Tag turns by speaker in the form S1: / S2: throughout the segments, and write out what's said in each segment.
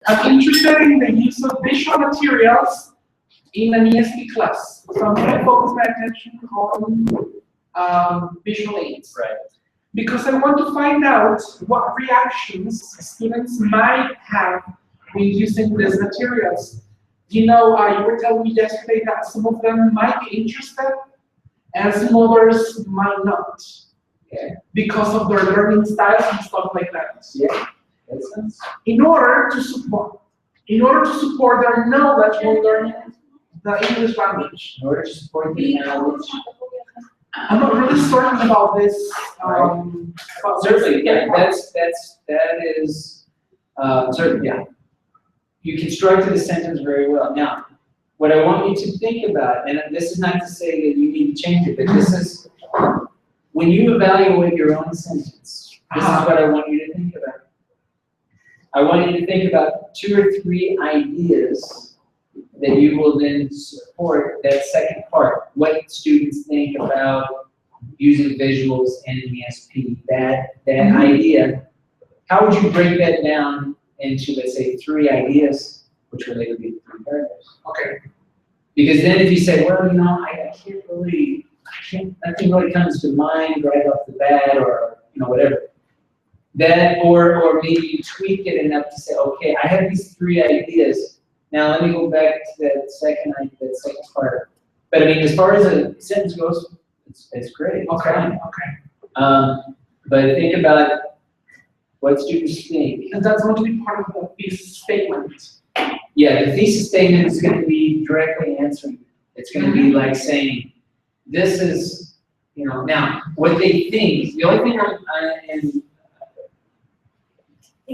S1: I'm interested in the use of visual materials in an ESP class. So I'm going to focus my attention on visual aids.
S2: Right.
S1: Because I want to find out what reactions students might have when using these materials. You know, you were telling me yesterday that some of them might be interested and some others might not.
S2: Okay.
S1: Because of their learning styles and stuff like that.
S2: Yeah, makes sense.
S1: In order to support their knowledge when learning the English language.
S2: In order to support the knowledge.
S1: I'm not really certain about this.
S2: Certainly, yeah, that is certainly, yeah. You constructed the sentence very well. Now, what I want you to think about, and this is not to say that you need to change it, but this is when you evaluate your own sentence. This is what I want you to think about. I want you to think about 2 or 3 ideas that you will then support that second part. What students think about using visuals and an ESP, that idea. How would you break that down into, let's say, 3 ideas, which would later be 3 paragraphs?
S1: Okay.
S2: Because then if you say, well, you know, nothing really comes to mind right off the bat, or, you know, whatever. That, or maybe you tweak it enough to say, okay, I have these 3 ideas. Now let me go back to that second part. But I mean, as far as a sentence goes, it's great.
S1: Okay.
S2: Okay. But think about what students think.
S1: And that's going to be part of the thesis statement.
S2: Yeah, the thesis statement is going to be directly answering. It's going to be like saying, this is, you know, now what they think. The only thing I'm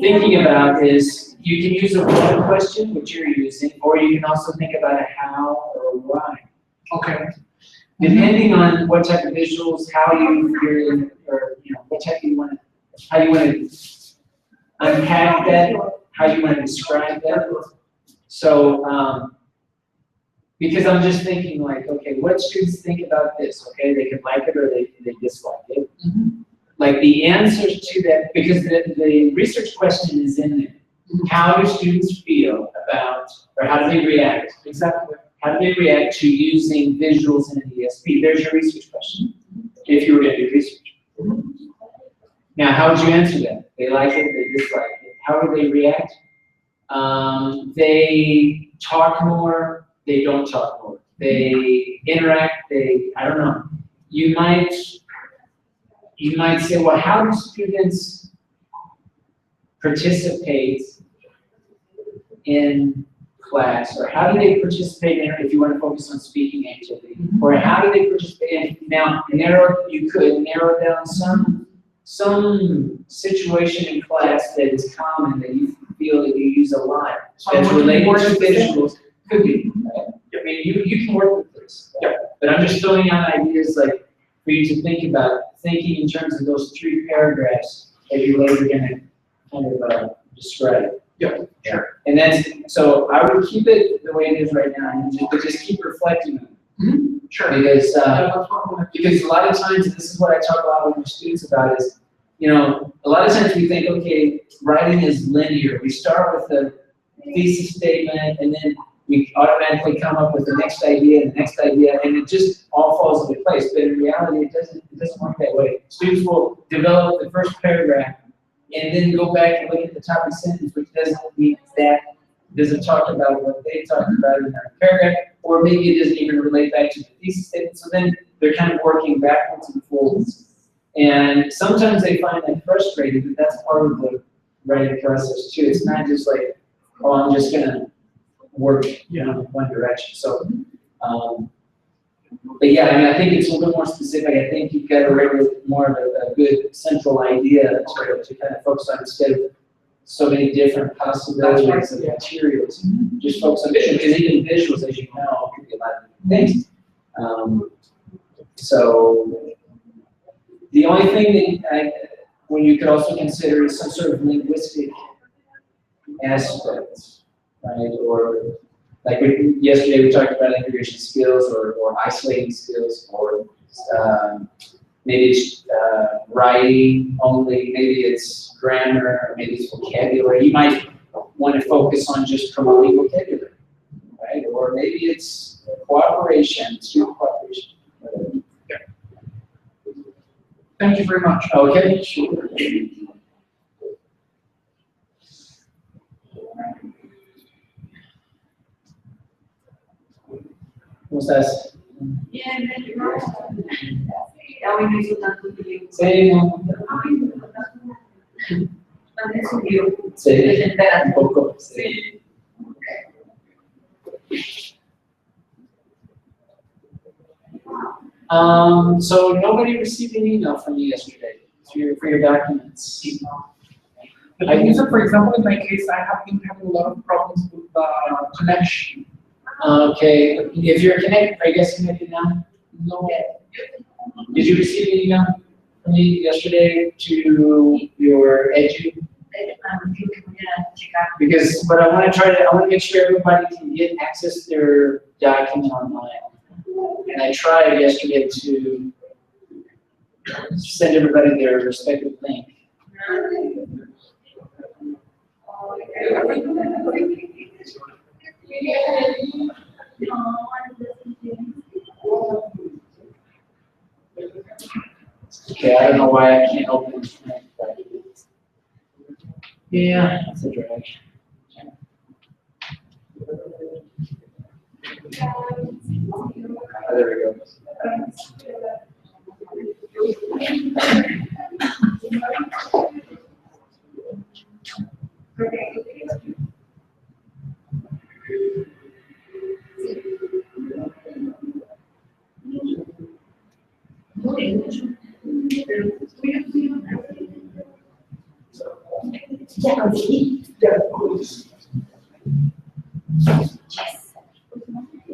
S2: thinking about is you can use a what question, which you're using, or you can also think about a how or a why.
S1: Okay.
S2: Depending on what type of visuals, how you really, or you know, what type you want to, how you want to unpack that, how you want to describe that. So, because I'm just thinking like, okay, what students think about this? Okay, they can like it or they dislike it.
S1: Mm-hmm.
S2: Like the answers to that, because the research question is in there. How do students feel about, or how do they react? Exactly. How do they react to using visuals in an ESP? There's your research question, if you were going to do research. Now, how would you answer that? They like it, they dislike it. How do they react? They talk more, they don't talk more. They interact, I don't know. You might say, well, how do students participate in class, or how do they participate in, if you want to focus on speaking activity, or how do they participate in, now you could narrow down some situation in class that is common, that you feel that you use a lot, that's related to visuals. Could be, right? I mean, you can work with this, yeah. But I'm just throwing out ideas like for you to think about, thinking in terms of those 3 paragraphs that you're later going to kind of describe.
S1: Yeah, sure.
S2: And that's, so I would keep it the way it is right now, and just keep reflecting on it.
S1: Mm-hmm. Sure.
S2: Because a lot of times, and this is what I talk a lot with my students about, is, you know, a lot of times we think, okay, writing is linear. We start with the thesis statement, and then we automatically come up with the next idea and the next idea, and it just all falls into place. But in reality, it doesn't work that way. Students will develop the first paragraph, and then go back and look at the top of the sentence, which doesn't mean that doesn't talk about what they talked about in that paragraph, or maybe it doesn't even relate back to the thesis statement. So then they're kind of working backwards and forwards. And sometimes they find that frustrating, but that's part of the writing process too. It's not just like, oh, I'm just gonna work, you know, one direction. So, but yeah, I mean, I think it's a little more specific. I think you've got to write with more of a good central idea to kind of focus on, instead of so many different possibilities of materials. Just focus on visuals, because even visuals, as you know, could be a lot of things. So the only thing that when you could also consider is some sort of linguistic aspects, right? Or like yesterday we talked about integration skills, or isolating skills, or maybe it's writing only, maybe it's grammar, or maybe it's vocabulary. You might want to focus on just promoting vocabulary, right? Or maybe it's cooperation, student cooperation.
S1: Thank you very much.
S2: Okay, sure. ¿Cómo estás?
S3: Bien, ya hoy me hizo tanto lío.
S2: Sí, no.
S3: También subió.
S2: Sí,
S3: Desesperante.
S2: un poco.
S3: Sí.
S2: So nobody received an email from you yesterday for your documents.
S1: The thing is that, for example, in my case, I have been having a lot of problems with the connection.
S2: Okay, if you're connected, are you guys connected now?
S1: No.
S2: Did you receive an email from me yesterday to your edu? Because, but I want to make sure everybody can get access to their document online. And I tried yesterday to send everybody their respective link. Okay, I don't know why I can't open this link, but yeah, that's a drag. Oh, there we go.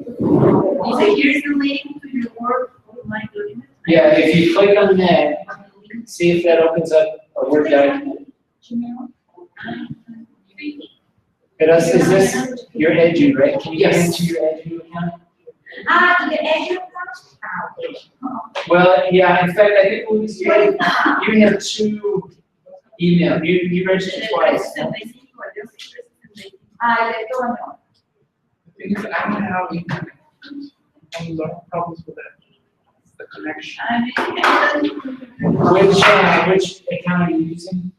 S3: Here's the link to your work online document.
S2: Yeah, if you click on that, see if that opens up a Word document. Is this your edu, right? Can you get into your edu account?
S3: To the edge of
S2: Well, yeah, in fact, I think Luis, you have two email. You registered twice. No?
S1: The thing is, that I'm having a lot of problems with it. The connection.
S2: Which account are you using?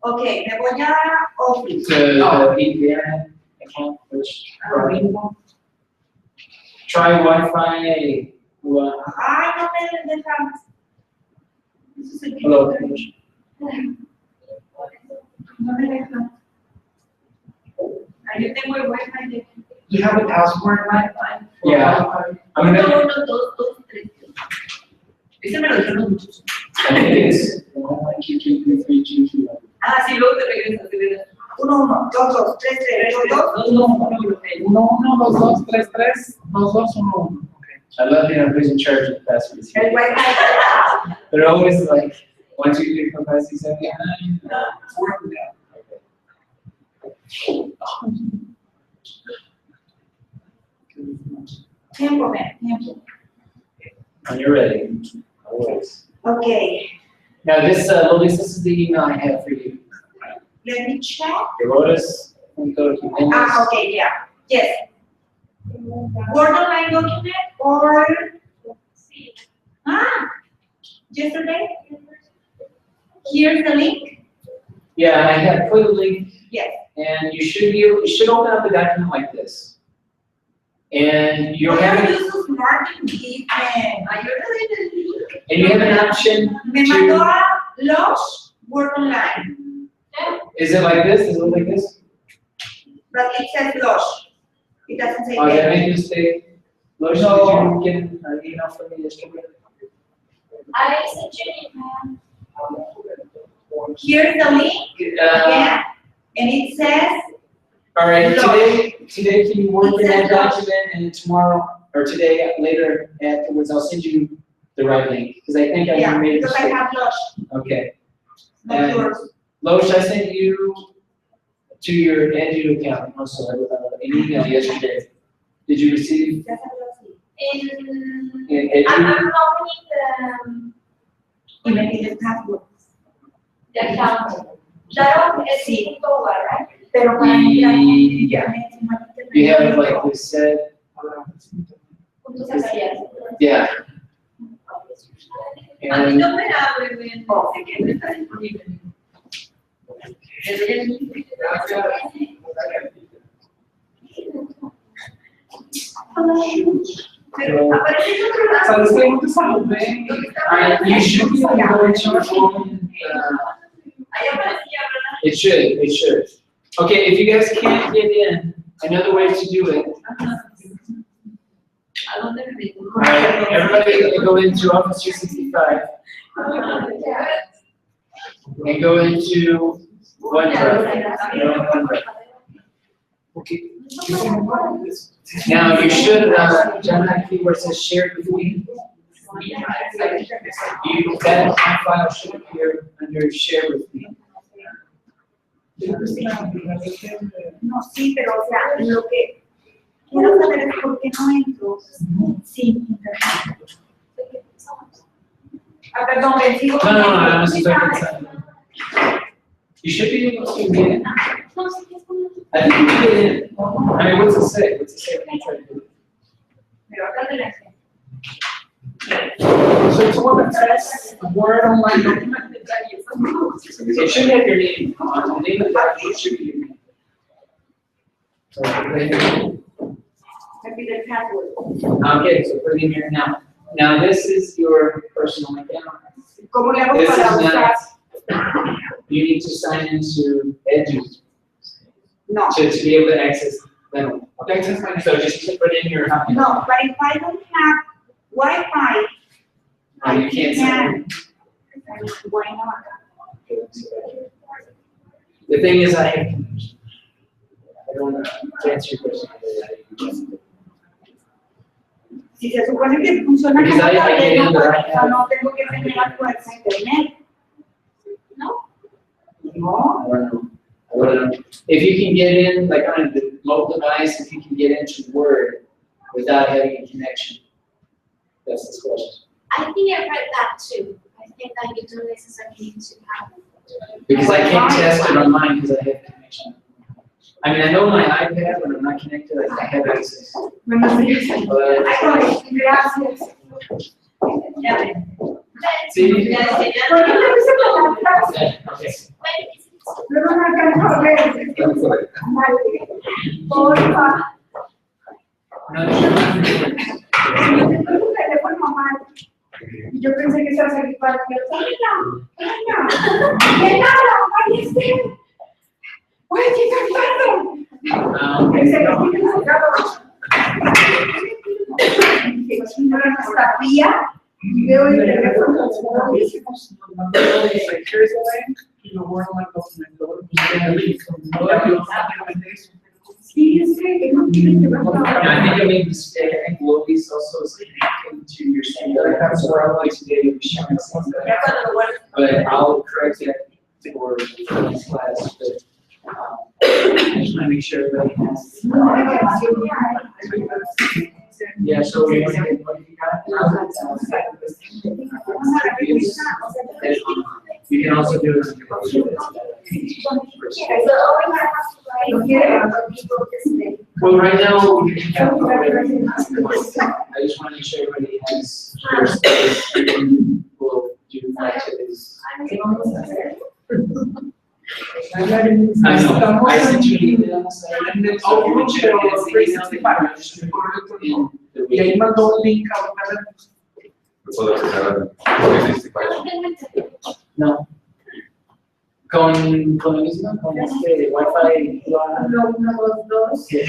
S3: Okay, me voy a Office.
S2: The internet account, which? Try Wi-Fi.
S3: Ay, no me dejan. Eso es el que
S2: Hello.
S3: no me dejan. Yo tengo el Wi-Fi de
S1: You have a password, right?
S2: Yeah. I'm
S3: uno,
S2: gonna.
S3: 1, 2, 2, 3. Ese me lo dijeron muchos.
S2: I think it's 1, 2, 3, 3, 2, 2.
S3: Sí, luego te regresas, te regresas. 1, 1, 2, 2, 3, 3, 2, 2,
S1: 1, 1, 2, 2, 3, 3, 2, 2, 1, 1.
S2: I love being who's in charge of the passwords.
S3: el Wi-Fi.
S2: They're always like 1, 2, 3, 4, 5, 6, 7, 8, 9.
S3: Tiempo, man, tiempo.
S2: When you're ready. Always.
S3: Okay,
S2: Now this, Luis, this is the email I have for you.
S3: let me check.
S2: You wrote us. Let me go to Mendes.
S3: Okay, yeah, yes. Word online document or? Yesterday? Here's the link?
S2: Yeah, I have put a link.
S3: Yes.
S2: And you should open up the document like this. And you'll have
S3: This is marketing department.
S2: and you have an option
S3: Me
S2: to,
S3: mandó a los Word online,
S2: is it like this? Does it look like this?
S3: but it says los. It doesn't say
S2: Oh, did I
S3: that.
S2: make a mistake? Lotion,
S3: No.
S2: did you get an email from me yesterday?
S3: I sent you an email. Here's the link, yeah, and it says,
S2: All right,
S3: No.
S2: today can you work
S3: It
S2: in that
S3: says no.
S2: document and tomorrow, or today, later afterwards, I'll send you the right link, because I think I
S3: yeah,
S2: made a
S3: because I
S2: mistake.
S3: have los,
S2: Okay.
S3: not
S2: And-
S3: yours.
S2: Loesch, I sent you to your edu account also, an email yesterday. Did you receive
S3: Ya salió así.
S2: an edu?
S3: I'm opening the. Y me pide password. The account. Claro, sí. Right? Pero para entrar
S2: Yeah. You have it like we said.
S3: puntos sacarías.
S2: Yeah.
S4: A mí
S2: And
S4: no me abre, ven. Dice que no está disponible.
S3: Pero aparece en otro lado.
S1: ¿Sabes qué? No te saludé.
S2: you should be able to go into your own.
S3: Ahí aparecía, ¿verdad?
S2: It should. Okay, if you guys can't get in, another way to do it.
S4: ¿A dónde me digo?
S2: Alright, everybody go into Office 365 and go into OneDrive. You're on OneDrive.
S1: Okay.
S2: Now you should, John, that key where it says shared with me. That file should appear under share with me.
S3: No, sí, pero o sea, lo que quiero saber es por qué no entro sin internet. Ah, perdón, me sigo.
S2: No, no estoy pensando. You should be able to get in.
S3: No, sí, es como.
S2: I think you can get in. I mean, what's it say? What's it say when you try to do it?
S3: Pero acá te la sé.
S1: So it's one that says Word online document.
S2: It should have your name on the name of the document should be your name. So right here.
S3: Me pide el password.
S2: Okay, so put it in here now. Now this is your personal account.
S3: ¿Cómo le hago
S2: This
S3: para
S2: is
S3: usar?
S2: not, you need to sign into Edu
S3: No.
S2: to be able to access them. Okay, so just put in your.
S3: No, but if I don't have Wi-Fi,
S2: You can't sign in.
S3: Why not?
S2: The thing is, I have connection. I don't know, to answer your question.
S3: Si se supone que funciona
S2: Because
S3: como
S2: I get in, but I have-
S3: no tengo que tener acceso a internet. ¿No? No.
S2: I don't know. If you can get in, like on the mobile device, if you can get into Word without having a connection, that's the question.
S5: I think I read that too. I think that you do necessarily need to have.
S2: Because I can't test it online because I have connection. I mean, I know my iPad, when I'm not connected, I have access. But,
S3: Gracias.
S4: Ya ven.
S2: see?
S4: Ya enseñaron.
S3: ¿Por qué me dice con la frase?
S2: Okay.
S3: Luego no alcanzo a ver. Porfa.
S2: No, it's not.
S3: Yo tengo un teléfono mal. Y yo pensé que se iba a salir para que ¡Venga! ¡Ahí esté! ¡Oye, qué cantando! Pensé que sí me sacaba. No lo sabía. Y veo el teléfono.
S1: Here's the link, Word online document.
S3: Sí, es que no quiero que
S2: I think I made a mistake. I think Lois also is connected to your singular. That's where I like to get it.
S4: Ya cuando lo guardo.
S2: But I'll correct it for this class, but, I just wanna make sure everybody has. Yeah, so we want to get what you got. You can also do it on your computer. Well, right now, we have, I just want to make sure everybody has their space. We'll do activities. I know, I sent you an email.
S1: And then, oh, you will share on 365. Y ahí mandó un link a una.
S6: Puedo empezar a 365.
S2: No. Con lo mismo, con este Wi-Fi.
S3: Los dos.
S2: Sí.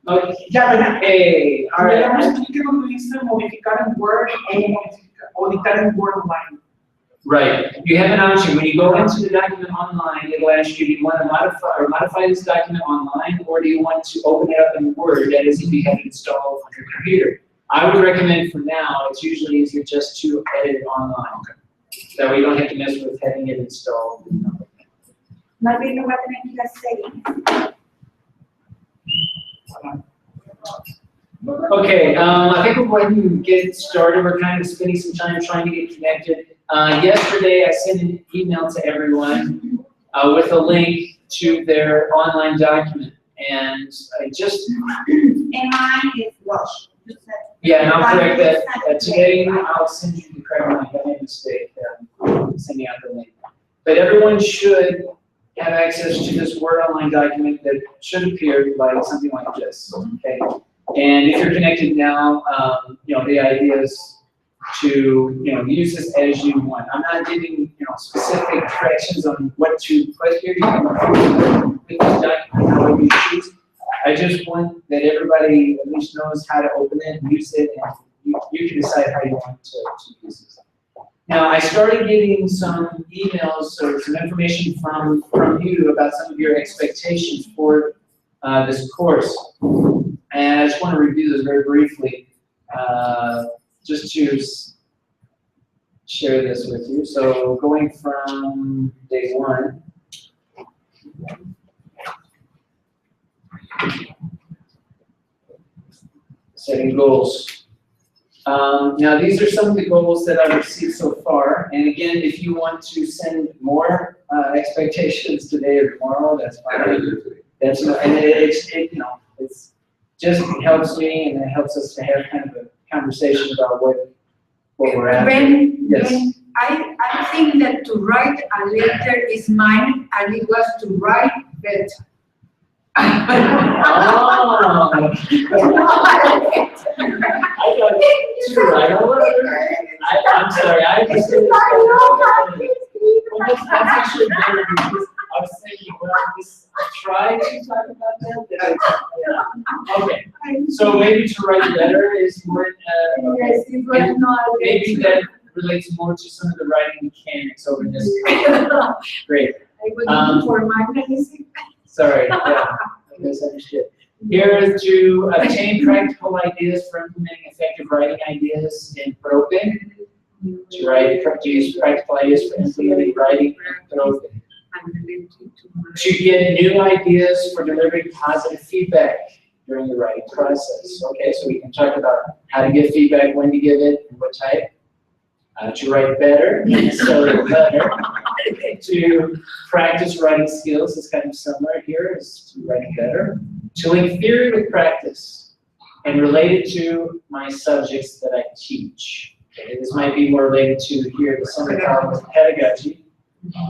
S2: Okay.
S1: Ya, ¿verdad?
S2: Alright.
S1: Ya me que donde dice modificar en Word o editar en Word Online.
S2: Right. You have an option. When you go into the document online, it'll ask you, do you want to modify this document online, or do you want to open it up in Word, that is if you have it installed on your computer? I would recommend for now, it's usually easier just to edit it online. That way you don't have to mess with having it installed.
S3: Más bien no va a tener que ir a serie.
S2: Okay, I think we'll go ahead and get started. We're kind of spending some time trying to get connected. Yesterday, I sent an email to everyone with a link to their online document. And I just...
S3: And mine is wash.
S2: Yeah, and I'll correct that. Today, I'll send you the correct link. I made a mistake sending out the link. But everyone should have access to this Word online document that should appear like something like this, okay? And if you're connected now, the idea is to, use this as you want. I'm not giving, specific directions on what to put here. You can pick this document however you choose. I just want that everybody at least knows how to open it and use it, and you can decide how you want to use this. Now, I started getting some emails or some information from you about some of your expectations for this course. And I just want to review this very briefly, just to share this with you. So going from day one, setting goals. Now these are some of the goals that I've received so far. And again, if you want to send more expectations today or tomorrow, that's fine. That's and it's just helps me and it helps us to have kind of a conversation about what we're at. Yes.
S4: I think that to write a letter is mine, and it was to write better.
S2: Oh. I thought to write a letter. I'm sorry, I just didn't. That's actually better because I was thinking, well, try to talk about that. Okay, so maybe to write a letter is more.
S4: Yes, it was not.
S2: Maybe that relates more to some of the writing mechanics over this. Great.
S4: I was for my medicine.
S2: Sorry, yeah, I misunderstood. Here is to obtain practical ideas for implementing effective writing ideas in Propen. To use practical ideas for implementing writing in Propen. To get new ideas for delivering positive feedback during the writing process. Okay, so we can talk about how to give feedback, when to give it, and what type. To write better, so better. To practice writing skills is kind of similar here, is to writing better. To link theory with practice and relate it to my subjects that I teach. Okay, this might be more related to here, the summer problem with pedagogy.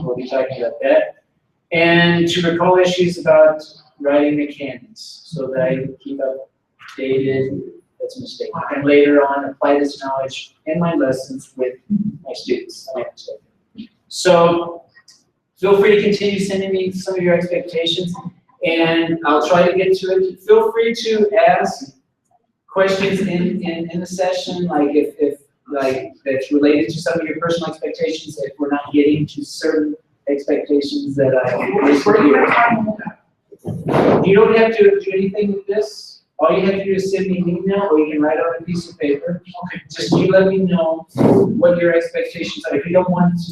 S2: We'll be talking about that. And to recall issues about writing mechanics so that I keep updated. That's a mistake. And later on, apply this knowledge in my lessons with my students. So feel free to continue sending me some of your expectations, and I'll try to get to it. Feel free to ask questions in the session, like if that's related to some of your personal expectations. If we're not getting to certain expectations that you don't have to do anything with this. All you have to do is send me an email, or you can write on a piece of paper. Okay. Just you let me know what your expectations are. If you don't want to,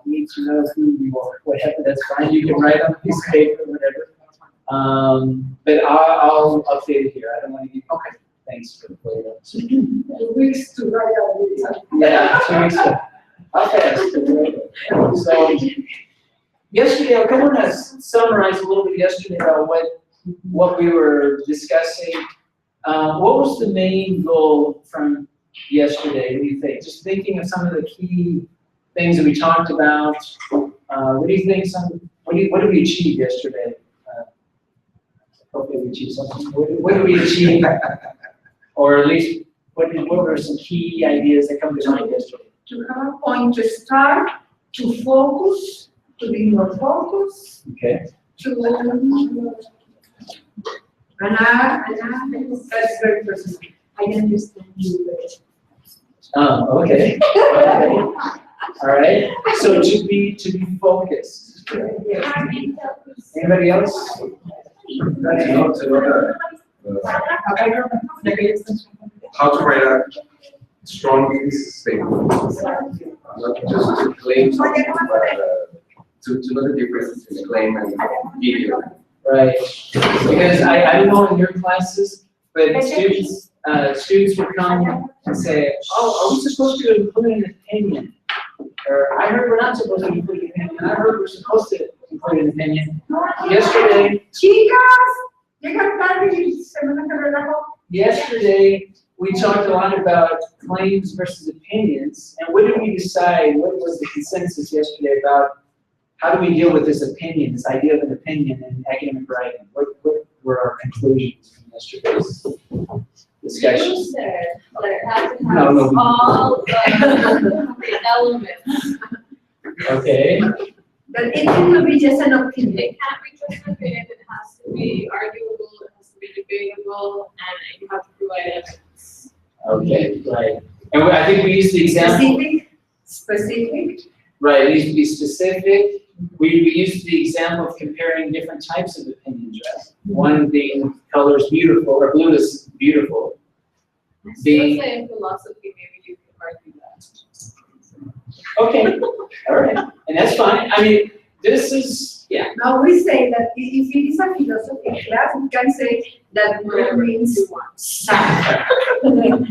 S2: need to know who you are, whatever, that's fine. You can write on a piece of paper, whatever. But I'll update it here. I don't want to give you. Okay. Thanks for the flavor.
S4: 2 weeks to write a
S2: Yeah, 2 weeks. How fast? So yesterday, I want to summarize a little bit yesterday about what we were discussing. What was the main goal from yesterday? What do you think? Just thinking of some of the key things that we talked about. What do you think? What did we achieve yesterday? Hopefully we achieved something. What did we achieve? Or at least, what were some key ideas that come to mind yesterday?
S4: To have a point to start, to focus, to be more focused.
S2: Okay.
S4: That's very personal. I understand you better.
S2: Okay. All right. So to be focused. Anybody else?
S6: How to write a strong thesis statement. Not just to claim something, but to know the difference between claim and video.
S2: Right. Because I don't know in your classes, but students would come and say, oh, are we supposed to include an opinion? or I heard we're not supposed to include an opinion, I heard we're supposed to include an opinion. Yesterday,
S4: Chicas, llegan tarde y se van a relajo.
S2: Yesterday, we talked a lot about claims versus opinions, and what did we decide? What was the consensus yesterday about how do we deal with this opinion, this idea of an opinion in academic writing? What were our conclusions from yesterday's discussion?
S3: You said that it had to
S2: No,
S3: have
S2: no.
S3: all the elements.
S2: Okay,
S4: That it will be just an opinion.
S3: It can't be just an opinion, it has to be arguable, it has to be debatable, and you have to provide evidence.
S2: okay, right. And I think we used the example,
S4: Specific.
S2: right, it needs to be specific. We used the example of comparing different types of opinions, right? One being color is beautiful, or blue is beautiful.
S3: Let's
S2: Being,
S3: say in philosophy, maybe you can argue that.
S2: okay, all right, and that's fine. I mean, this is, yeah.
S4: Now we say that if it is a philosophy class, we can say that blue means sad.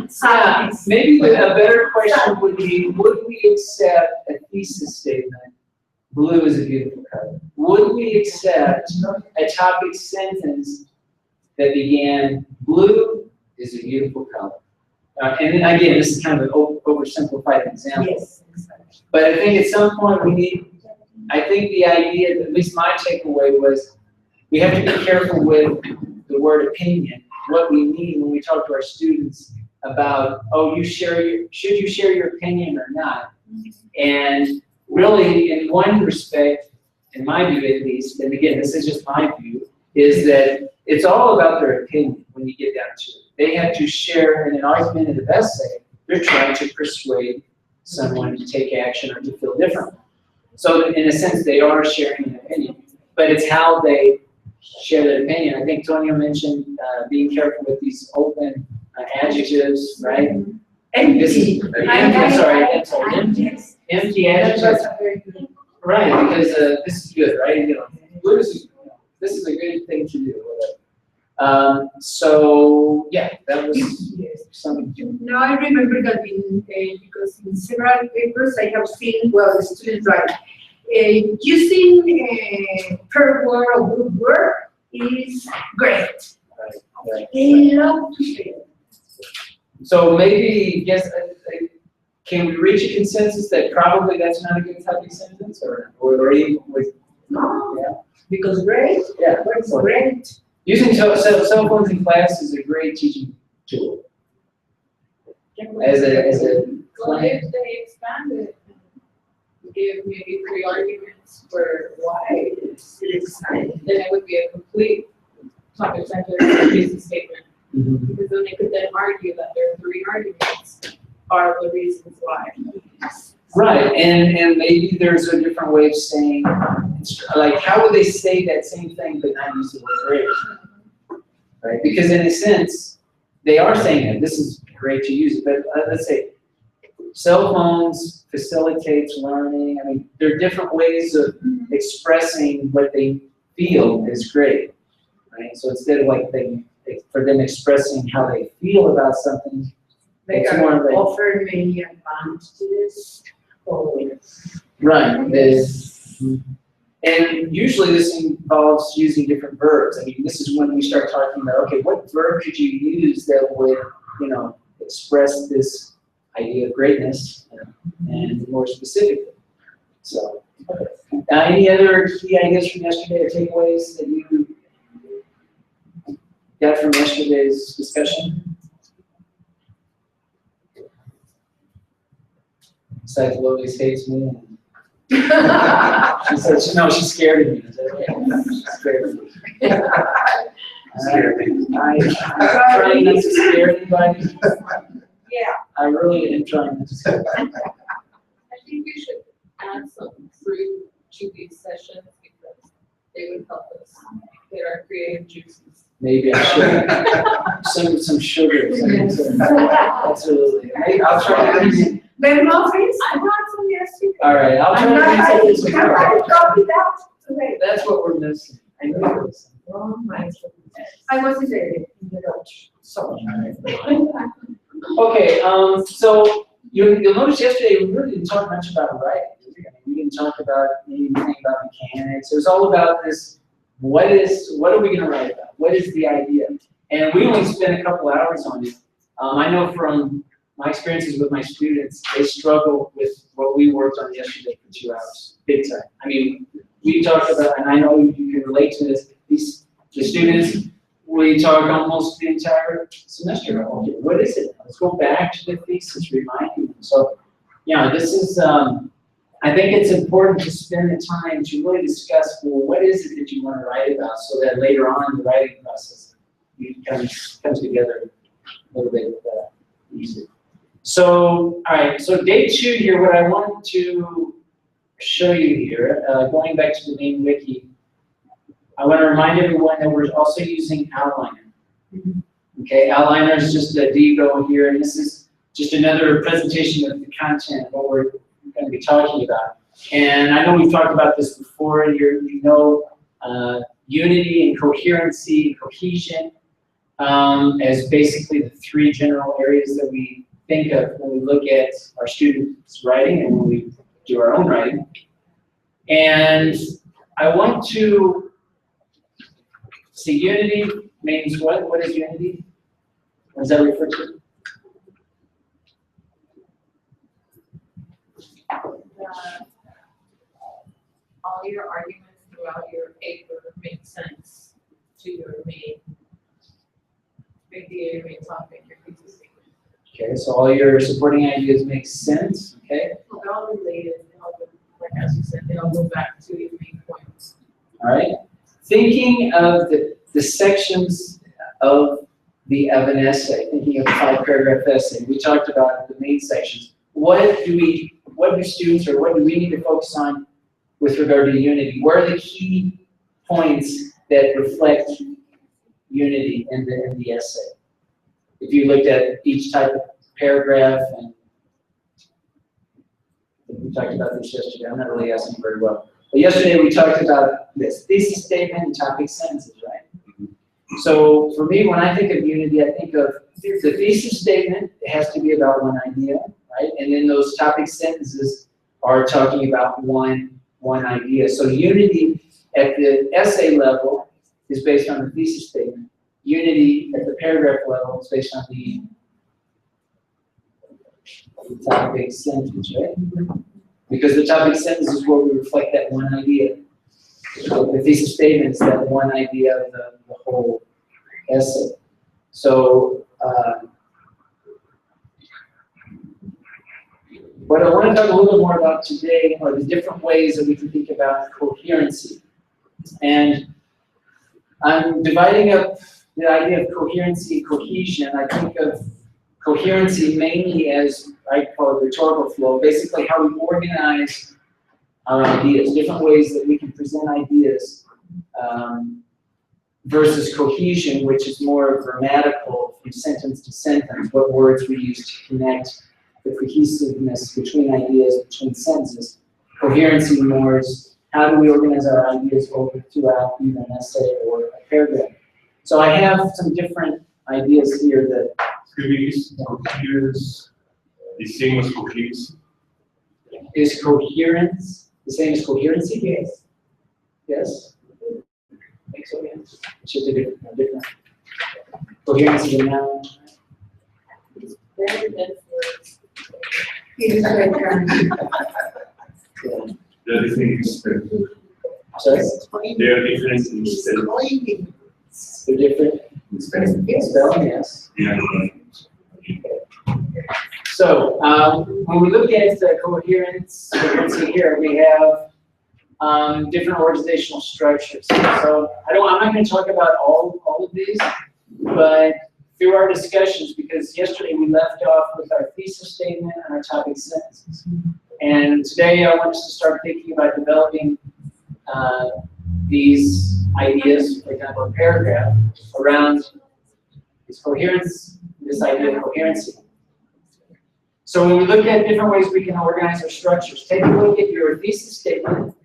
S4: Sadness.
S2: Maybe a better question would be, would we accept a thesis statement, blue is a beautiful color? Would we accept a topic sentence that began, blue is a beautiful color? And then again, this is kind of an oversimplified example.
S4: Yes, exactly.
S2: But I think at some point we need, I think the idea, at least my takeaway was, we have to be careful with the word opinion, what we mean when we talk to our students about, oh, should you share your opinion or not? And really, in one respect, in my view at least, and again, this is just my view, is that it's all about their opinion when you get down to it. They have to share in an argumentative essay, they're trying to persuade someone to take action or to feel differently. So in a sense, they are sharing an opinion, but it's how they share their opinion. I think Tonio mentioned being careful with these open adjectives, right?
S4: Empty.
S2: Empty adjectives. Right, because this is good, right? You know, this is a good thing to do. So yeah, that was something.
S4: Now I remember that because in several papers I have seen, well, the students write, using per word or good word is great.
S2: Right.
S4: They love to say it.
S2: So maybe, yes, can we reach a consensus that probably that's not a good topic sentence, or even with?
S4: No,
S2: Yeah.
S4: because great,
S2: Yeah.
S4: what's great?
S2: Using cell phones in class is a great teaching tool. As a
S3: Well, if they expand it, and give maybe 3 arguments for why it's exciting, then it would be a complete topic center thesis statement. Because then they could then argue that their 3 arguments are the reasons why.
S2: Right, and maybe there's a different way of saying, like, how would they say that same thing but not use the word great? Right, because in a sense, they are saying that this is great to use it, but let's say, cell phones facilitates learning. I mean, there are different ways of expressing what they feel is great, right? So instead of like for them expressing how they feel about something,
S4: They
S2: it's
S4: can
S2: more like,
S4: offer many advantages.
S2: right, and usually this involves using different verbs. I mean, this is when we start talking about, okay, what verb could you use that would, you know, express this idea of greatness, and more specifically. So, okay. Any other key ideas from yesterday or takeaways that you got from yesterday's discussion? Besides, Lois hates me. She said, no, she's scared of me. I said, yeah, she's scared of me. I'm trying not to scare anybody.
S3: Yeah.
S2: I really am trying not to scare anybody.
S3: I think we should add some fruit to these sessions because they would help us get our creative juices.
S2: Maybe I should. Some sugar. Absolutely. Maybe I'll try to.
S4: The muffins, I want some yesterday.
S2: All right, I'll try to get some.
S4: I copy that today.
S2: That's what we're missing.
S4: Oh my goodness. I was in the Dutch, so.
S2: Okay, so You'll notice yesterday we really didn't talk much about writing. We didn't talk about anything about mechanics. It was all about this, what are we gonna write about? What is the idea? And we only spent a couple hours on it. I know from my experiences with my students, they struggle with what we worked on yesterday for 2 hours, big time. I mean, we talked about, and I know you can relate to this, the students, we talk almost the entire semester. Okay, what is it? Let's go back to the thesis, reminding them. So, yeah, this is, I think it's important to spend the time to really discuss, well, what is it that you want to write about, so that later on in the writing process, you comes together a little bit easier. So, all right, so day 2 here, what I wanted to show you here, going back to the main wiki, I want to remind everyone that we're also using Outliner. Okay, Outliner is just a Digo here, and this is just another presentation of the content, what we're going to be talking about. And I know we've talked about this before. You know unity and coherency and cohesion as basically the 3 general areas that we think of when we look at our students' writing and when we do our own writing. And I want to see, unity means what? What is unity? What does that refer to?
S3: All your arguments throughout your paper make sense to your main topic, your thesis statement.
S2: Okay, so all your supporting ideas make sense, okay?
S3: Well, they're all related, they all go, like as you said, they all go back to your main points.
S2: All right. Thinking of the sections of an essay, thinking of a 5-paragraph essay, we talked about the main sections. What do students, or what do we need to focus on with regard to unity? What are the key points that reflect unity in the essay? If you looked at each type of paragraph, and we talked about this yesterday, I'm not really asking very well. But yesterday we talked about this thesis statement and topic sentences, right? So for me, when I think of unity, I think of the thesis statement. It has to be about one idea, right? And then those topic sentences are talking about one idea. So unity at the essay level is based on the thesis statement. Unity at the paragraph level is based on the topic sentence, right? Because the topic sentence is where we reflect that one idea. So the thesis statement is that one idea of the whole essay. So what I want to talk a little bit more about today are the different ways that we can think about coherency. And I'm dividing up the idea of coherency and cohesion. I think of coherency mainly as, I call it rhetorical flow, basically how we organize our ideas, different ways that we can present ideas, versus cohesion, which is more grammatical from sentence to sentence, what words we use to connect the cohesiveness between ideas, between sentences. Coherency more is how do we organize our ideas throughout either an essay or a paragraph. So I have some different ideas here that
S7: Coherence the same as coherency?
S2: is coherence the same as coherency? Yes. Yes? I think so, yeah. It's just a different. Coherency and noun.
S3: It's better than words.
S2: Yeah.
S7: There are different
S2: Sorry?
S7: There are different instead.
S2: They're different. Spelling, yes.
S7: Yeah.
S2: So when we look at coherency here, we have different organizational structures. So I'm not going to talk about all of these, but through our discussions, because yesterday we left off with our thesis statement and our topic sentences. And today I want us to start thinking about developing these ideas, for example, a paragraph around this coherence, this idea of coherency. So when we look at different ways we can organize our structures, take a look at your thesis statement,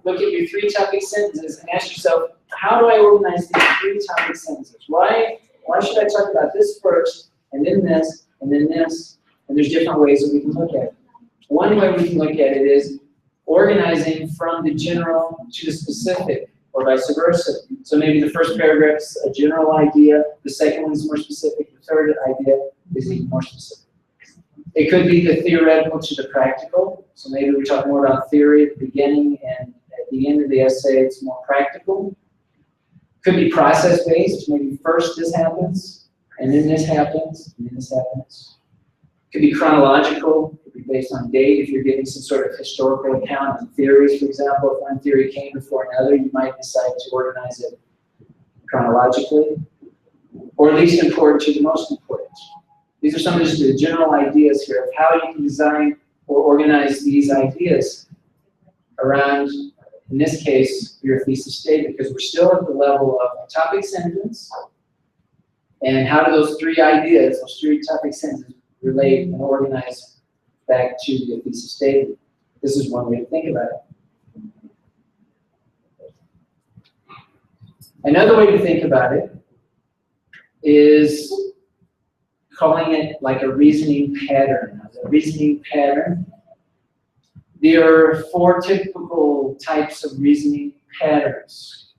S2: look at your 3 topic sentences, and ask yourself, how do I organize these 3 topic sentences? Why should I talk about this first, and then this, and then this, And there's different ways that we can look at it. One way we can look at it is organizing from the general to the specific, or vice versa. So maybe the first paragraph is a general idea, the second one is more specific, the third idea is even more specific. It could be the theoretical to the practical. So maybe we're talking more about theory at the beginning, and at the end of the essay it's more practical. Could be process-based. Maybe first this happens, and then this happens, and then this happens. Could be chronological. Could be based on date. If you're giving some sort of historical account of theories, for example, if one theory came before another, you might decide to organize it chronologically, or least important to the most important. These are some of just the general ideas here of how you can design or organize these ideas around, in this case, your thesis statement, because we're still at the level of a topic sentence, and how do those three ideas, those three topic sentences relate and organize back to the thesis statement. This is one way to think about it. Another way to think about it is calling it like a reasoning pattern. A reasoning pattern. There are 4 typical types of reasoning patterns.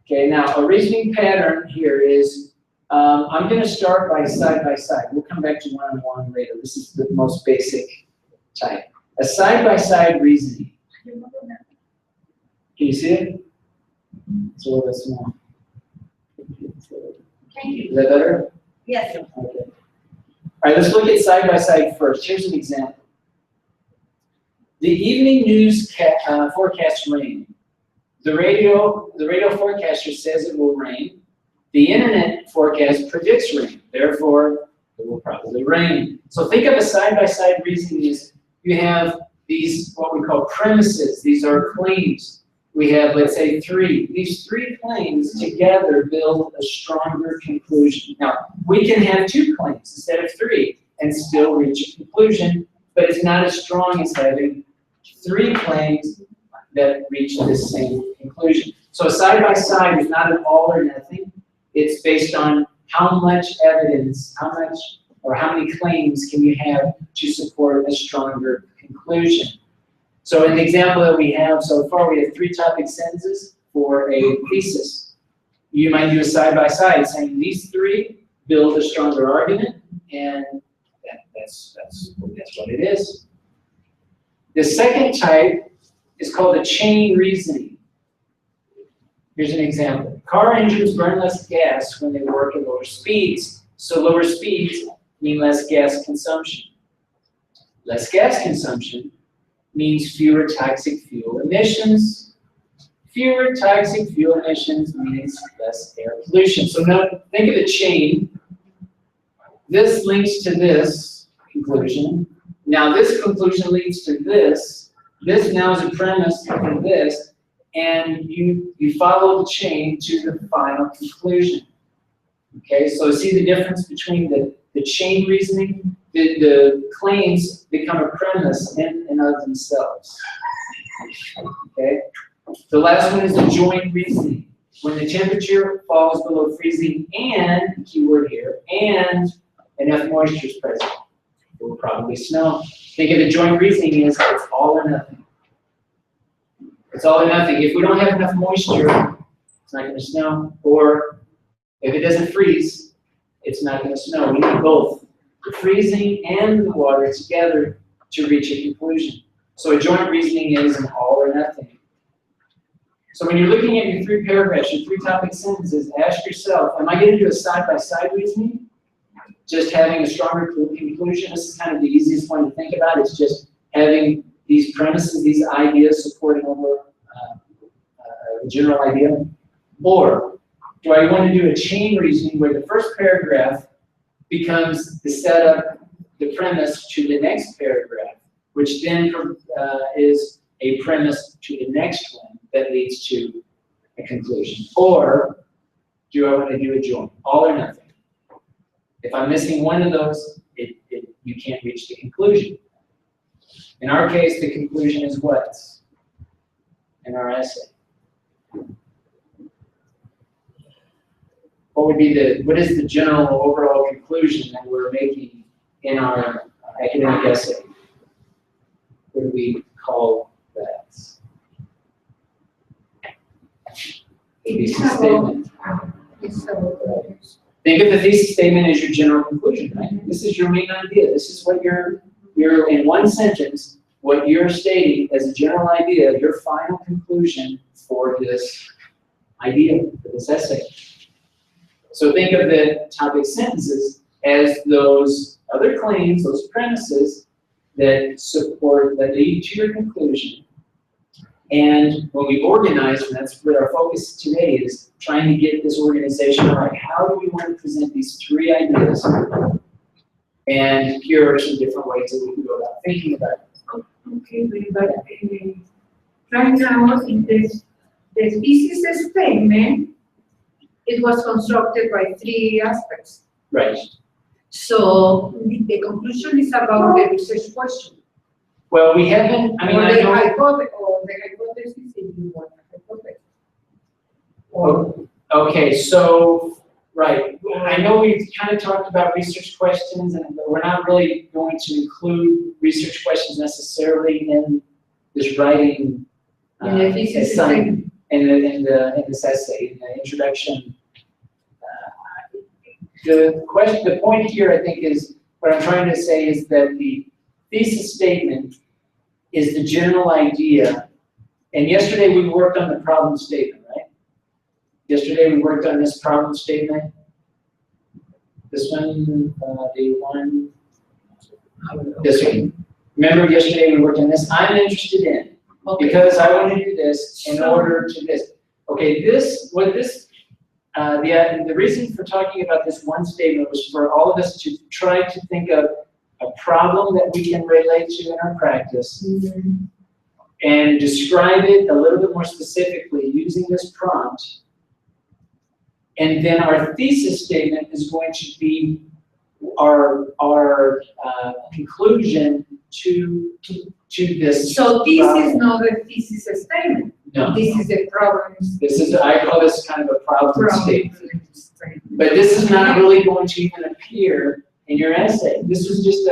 S2: Okay, now a reasoning pattern here is, I'm going to start by side. We'll come back to one-on-one later. This is the most basic type. A side-by-side reasoning. Can you see it? It's a little bit small. Is that better?
S4: Yes.
S2: Okay. All right, let's look at side-by-side first. Here's an example. The evening news forecasts rain. The radio forecaster says it will rain. The internet forecast predicts rain. Therefore, it will probably rain. So think of a side-by-side reasoning as you have these, what we call premises. These are claims. We have, let's say, 3. These 3 claims together build a stronger conclusion. Now, we can have 2 claims instead of 3 and still reach a conclusion, but it's not as strong as having 3 claims that reach the same conclusion. So a side-by-side is not an all or nothing. It's based on how much evidence, how many claims can you have to support a stronger conclusion. So in the example that we have so far, we have 3 topic sentences for a thesis. You might do a side-by-side saying these 3 build a stronger argument, and that's what it is. The second type is called a chain reasoning. Here's an example. Car engines burn less gas when they work at lower speeds, so lower speeds mean less gas consumption. Less gas consumption means fewer toxic fuel emissions. Fewer toxic fuel emissions means less air pollution. So now think of a chain. This links to this conclusion. Now this conclusion leads to this. This now is a premise for this. And you follow the chain to the final conclusion. Okay, so see the difference between the chain reasoning? The claims become a premise in and of themselves. Okay? The last one is the joint reasoning. When the temperature falls below freezing and, keyword here, and enough moisture is present, it will probably snow. Think of the joint reasoning as it's all or nothing. It's all or nothing. If we don't have enough moisture, it's not going to snow. Or if it doesn't freeze, it's not going to snow. We need both the freezing and the water together to reach a conclusion. So a joint reasoning is an all or nothing. So when you're looking at your 3 paragraphs, your 3 topic sentences, ask yourself, am I going to do a side-by-side reasoning? Just having a stronger conclusion? This is kind of the easiest one to think about. It's just having these premises, these ideas supporting over a general idea. Or do I want to do a chain reasoning where the first paragraph becomes the setup, the premise to the next paragraph, which then is a premise to the next one that leads to a conclusion? Or do I want to do a joint, all or nothing? If I'm missing one of those, you can't reach the conclusion. In our case, the conclusion is what? In our essay. What is the general overall conclusion that we're making in our academic essay. What do we call that? Thesis statement. Think of the thesis statement as your general conclusion, right? This is your main idea. This is what you're in one sentence, what you're stating as a general idea, your final conclusion for this idea, for this essay. So think of the topic sentences as those other claims, those premises that support, that lead to your conclusion. And when we organize, and that's what our focus today is, trying to get this organization right. How do we want to present these three ideas? And here are some different ways that we can go about thinking about it.
S4: Okay, but right now in this, the thesis statement, it was constructed by three aspects.
S2: Right.
S4: So the conclusion is about the research question.
S2: Well, we haven't, I mean,
S4: Or
S2: I
S4: the
S2: know.
S4: hypothesis if you want a hypothesis.
S2: Oh, okay, so, right, I know we've kind of talked about research questions, and we're not really going to include research questions necessarily in this writing.
S4: In the thesis
S2: assignment, in this essay, in the introduction. The point here, I think, is, what I'm trying to say is that the thesis statement is the general idea. And yesterday we worked on the problem statement, right? Yesterday we worked on this problem statement. This one, the one, this one. Remember yesterday we worked on this? I'm interested in, because I want to do this in order to this. Okay, the reason for talking about this one statement was for all of us to try to think of a problem that we can relate to in our practice, and describe it a little bit more specifically using this prompt. And then our thesis statement is going to be our conclusion to this.
S4: So this is not a thesis statement.
S2: No.
S4: This is a problem.
S2: This is, I call this kind of a problem statement. But this is not really going to even appear in your essay. This was just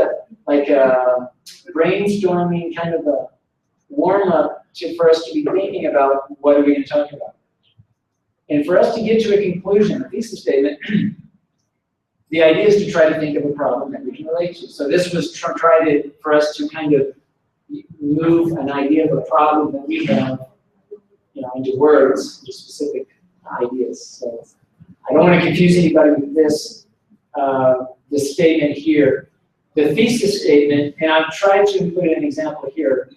S2: like a brainstorming kind of a warm-up for us to be thinking about what are we going to talk about. And for us to get to a conclusion, a thesis statement, the idea is to try to think of a problem that we can relate to. So this was for us to kind of move an idea of a problem that we have, into words, into specific ideas. So I don't want to confuse anybody with this statement here. The thesis statement, and I've tried to include an example here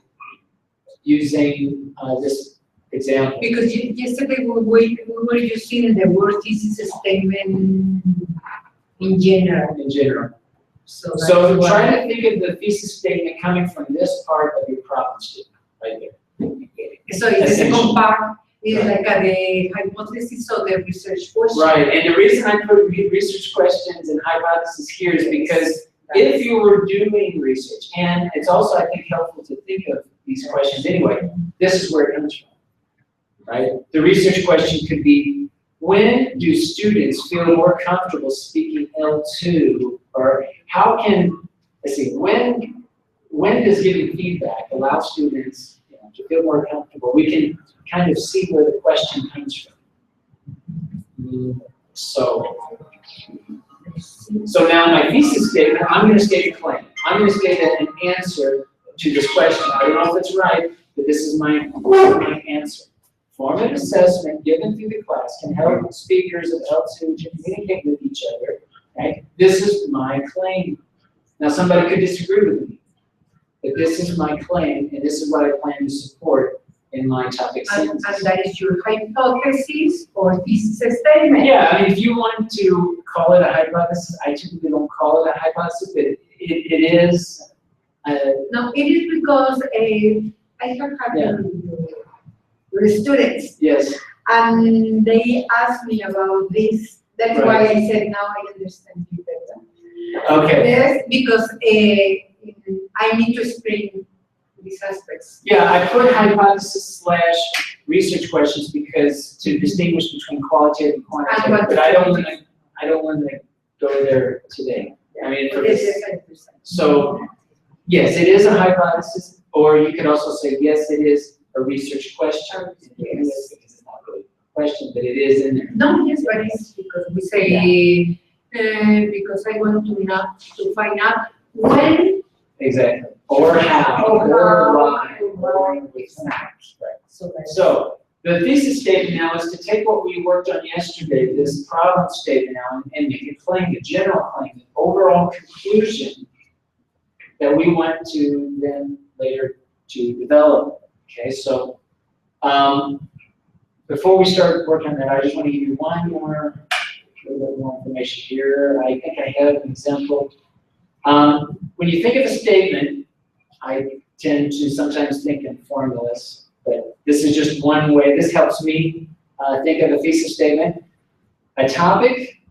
S2: using this example.
S4: Because yesterday we were using the word thesis statement in general.
S2: In general.
S4: So
S2: try to think of the thesis statement coming from this part of your problem statement, right there.
S4: So it's the second part, is like the hypothesis of the research question.
S2: Right, and the reason I put research questions and hypothesis here is because if you were doing research, and it's also, I think, helpful to think of these questions anyway, this is where it comes from, right? The research question could be, when do students feel more comfortable speaking L2, or how can, let's see, when does giving feedback allow students to feel more comfortable? We can kind of see where the question comes from. So now my thesis statement, I'm going to state a claim. I'm going to state an answer to this question. I don't know if it's right, but this is my answer. Formative assessment given through the class can help speakers of L2 to communicate with each other. Right? This is my claim. Now somebody could disagree with me, but this is my claim, and this is what I plan to support in my topic sentence.
S4: And that is your hypothesis or thesis statement.
S2: Yeah, I mean, if you want to call it a hypothesis, I typically don't call it a hypothesis, but it is.
S4: No, it is because I have had with students.
S2: Yes.
S4: And they asked me about this. That's
S2: Right.
S4: why I said now I understand you better.
S2: Okay.
S4: Yes, because I need to explain these aspects.
S2: Yeah, I put hypothesis / research questions because to distinguish between qualitative and quantitative, but I don't want to go there today. I mean, for
S4: It is
S2: this,
S4: a 10%.
S2: so, yes, it is a hypothesis, or you could also say, yes, it is a research question. Yes, because it's not really a question, but it is in there.
S4: No, yes, but it's because we say, because I want to find out when.
S2: Exactly. Or how,
S4: Or
S2: or
S4: how,
S2: why.
S4: exactly.
S2: Right.
S4: So that's.
S2: So, the thesis statement now is to take what we worked on yesterday, this problem statement now, and make a claim, a general claim, an overall conclusion that we want to then later to develop. Okay, so before we start working on that, I just want to give you one more, a little bit more information here. I think I have an example. When you think of a statement, I tend to sometimes think in formulas, but this is just one way. This helps me think of a thesis statement. A topic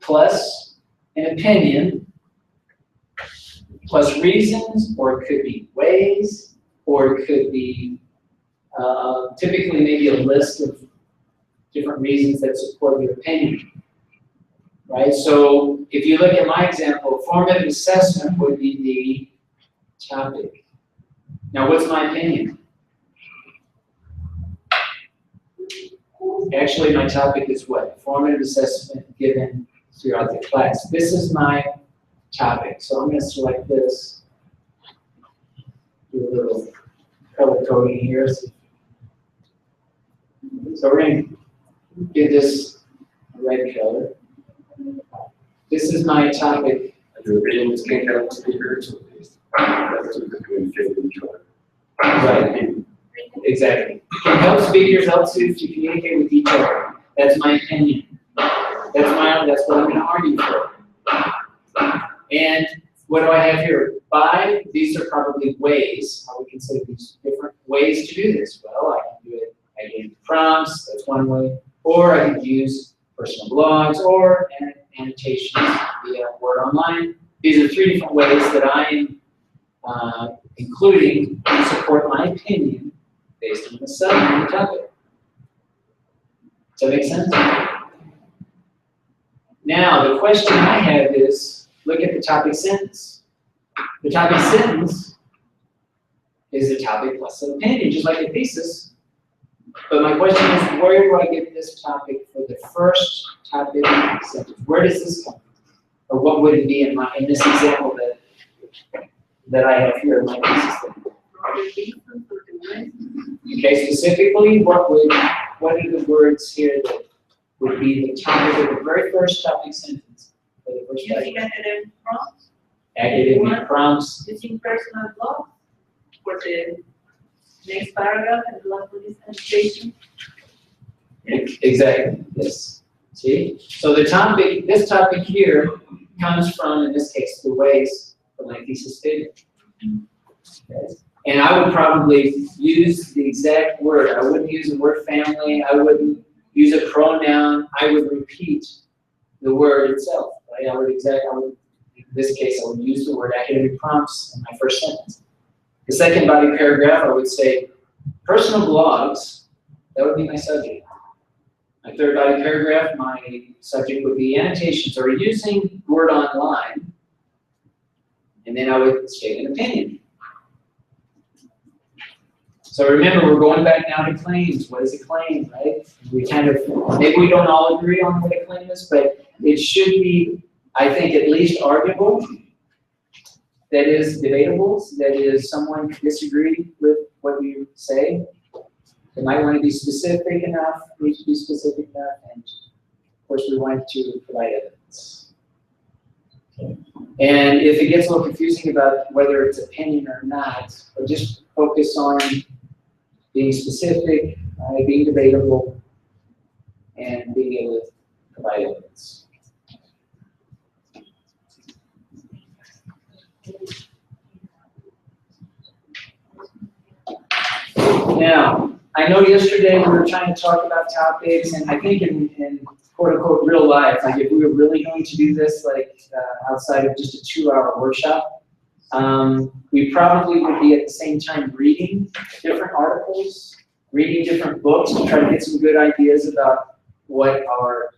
S2: plus an opinion plus reasons, or it could be ways, or it could be typically maybe a list of different reasons that support your opinion. Right? So if you look at my example, formative assessment would be the topic. Now, what's my opinion? Actually, my topic is what? Formative assessment given throughout the class. This is my topic. So I'm going to select this. Do a little color coding here. So we're going to give this a red color. This is my topic.
S6: Your opinions can't help speakers. That's what they're communicating with each other.
S2: Right. Exactly. Can help speakers, help students to communicate with each other. That's my opinion. That's what I'm going to argue for. And what do I have here? These are probably ways, how we can say these different ways to do this. Well, I can do it, I can use prompts, that's one way, or I could use personal blogs or annotations via Word Online. These are three different ways that I am including to support my opinion based on the subject and the topic. Does that make sense? Now, the question I have is, look at the topic sentence. The topic sentence is a topic plus an opinion, just like a thesis. But my question is, where do I get this topic for the first topic sentence? Where does this come from? Or what would it be in this example that I have here in my thesis statement? Okay, specifically, what are the words here that would be the topic of the very first topic sentence? For the first
S8: Using academic prompts,
S2: academic prompts.
S8: using personal blog for the next paragraph and the last one is annotation.
S2: Exactly, yes. See? So the topic, this topic here comes from, in this case, the ways of my thesis statement. Okay. And I would probably use the exact word. I wouldn't use the word family. I wouldn't use a pronoun. I would repeat the word itself. Right? In this case, I would use the word academic prompts in my first sentence. The second body paragraph, I would say personal blogs. That would be my subject. My third body paragraph, my subject would be annotations or using Word Online. And then I would state an opinion. So remember, we're going back now to claims. What is a claim, right? We maybe we don't all agree on what a claim is, but it should be, I think, at least arguable. That is debatable. That is, someone could disagree with what you say. They might want to be specific enough, need to be specific enough, and of course we want to provide evidence. Okay. And if it gets a little confusing about whether it's opinion or not, or just focus on being specific, being debatable, and being able to provide evidence. Now, I know yesterday we were trying to talk about topics, and I think in quote-unquote real life, like if we were really going to do this like outside of just a 2-hour workshop, we probably would be at the same time reading different articles, reading different books to try to get some good ideas about what our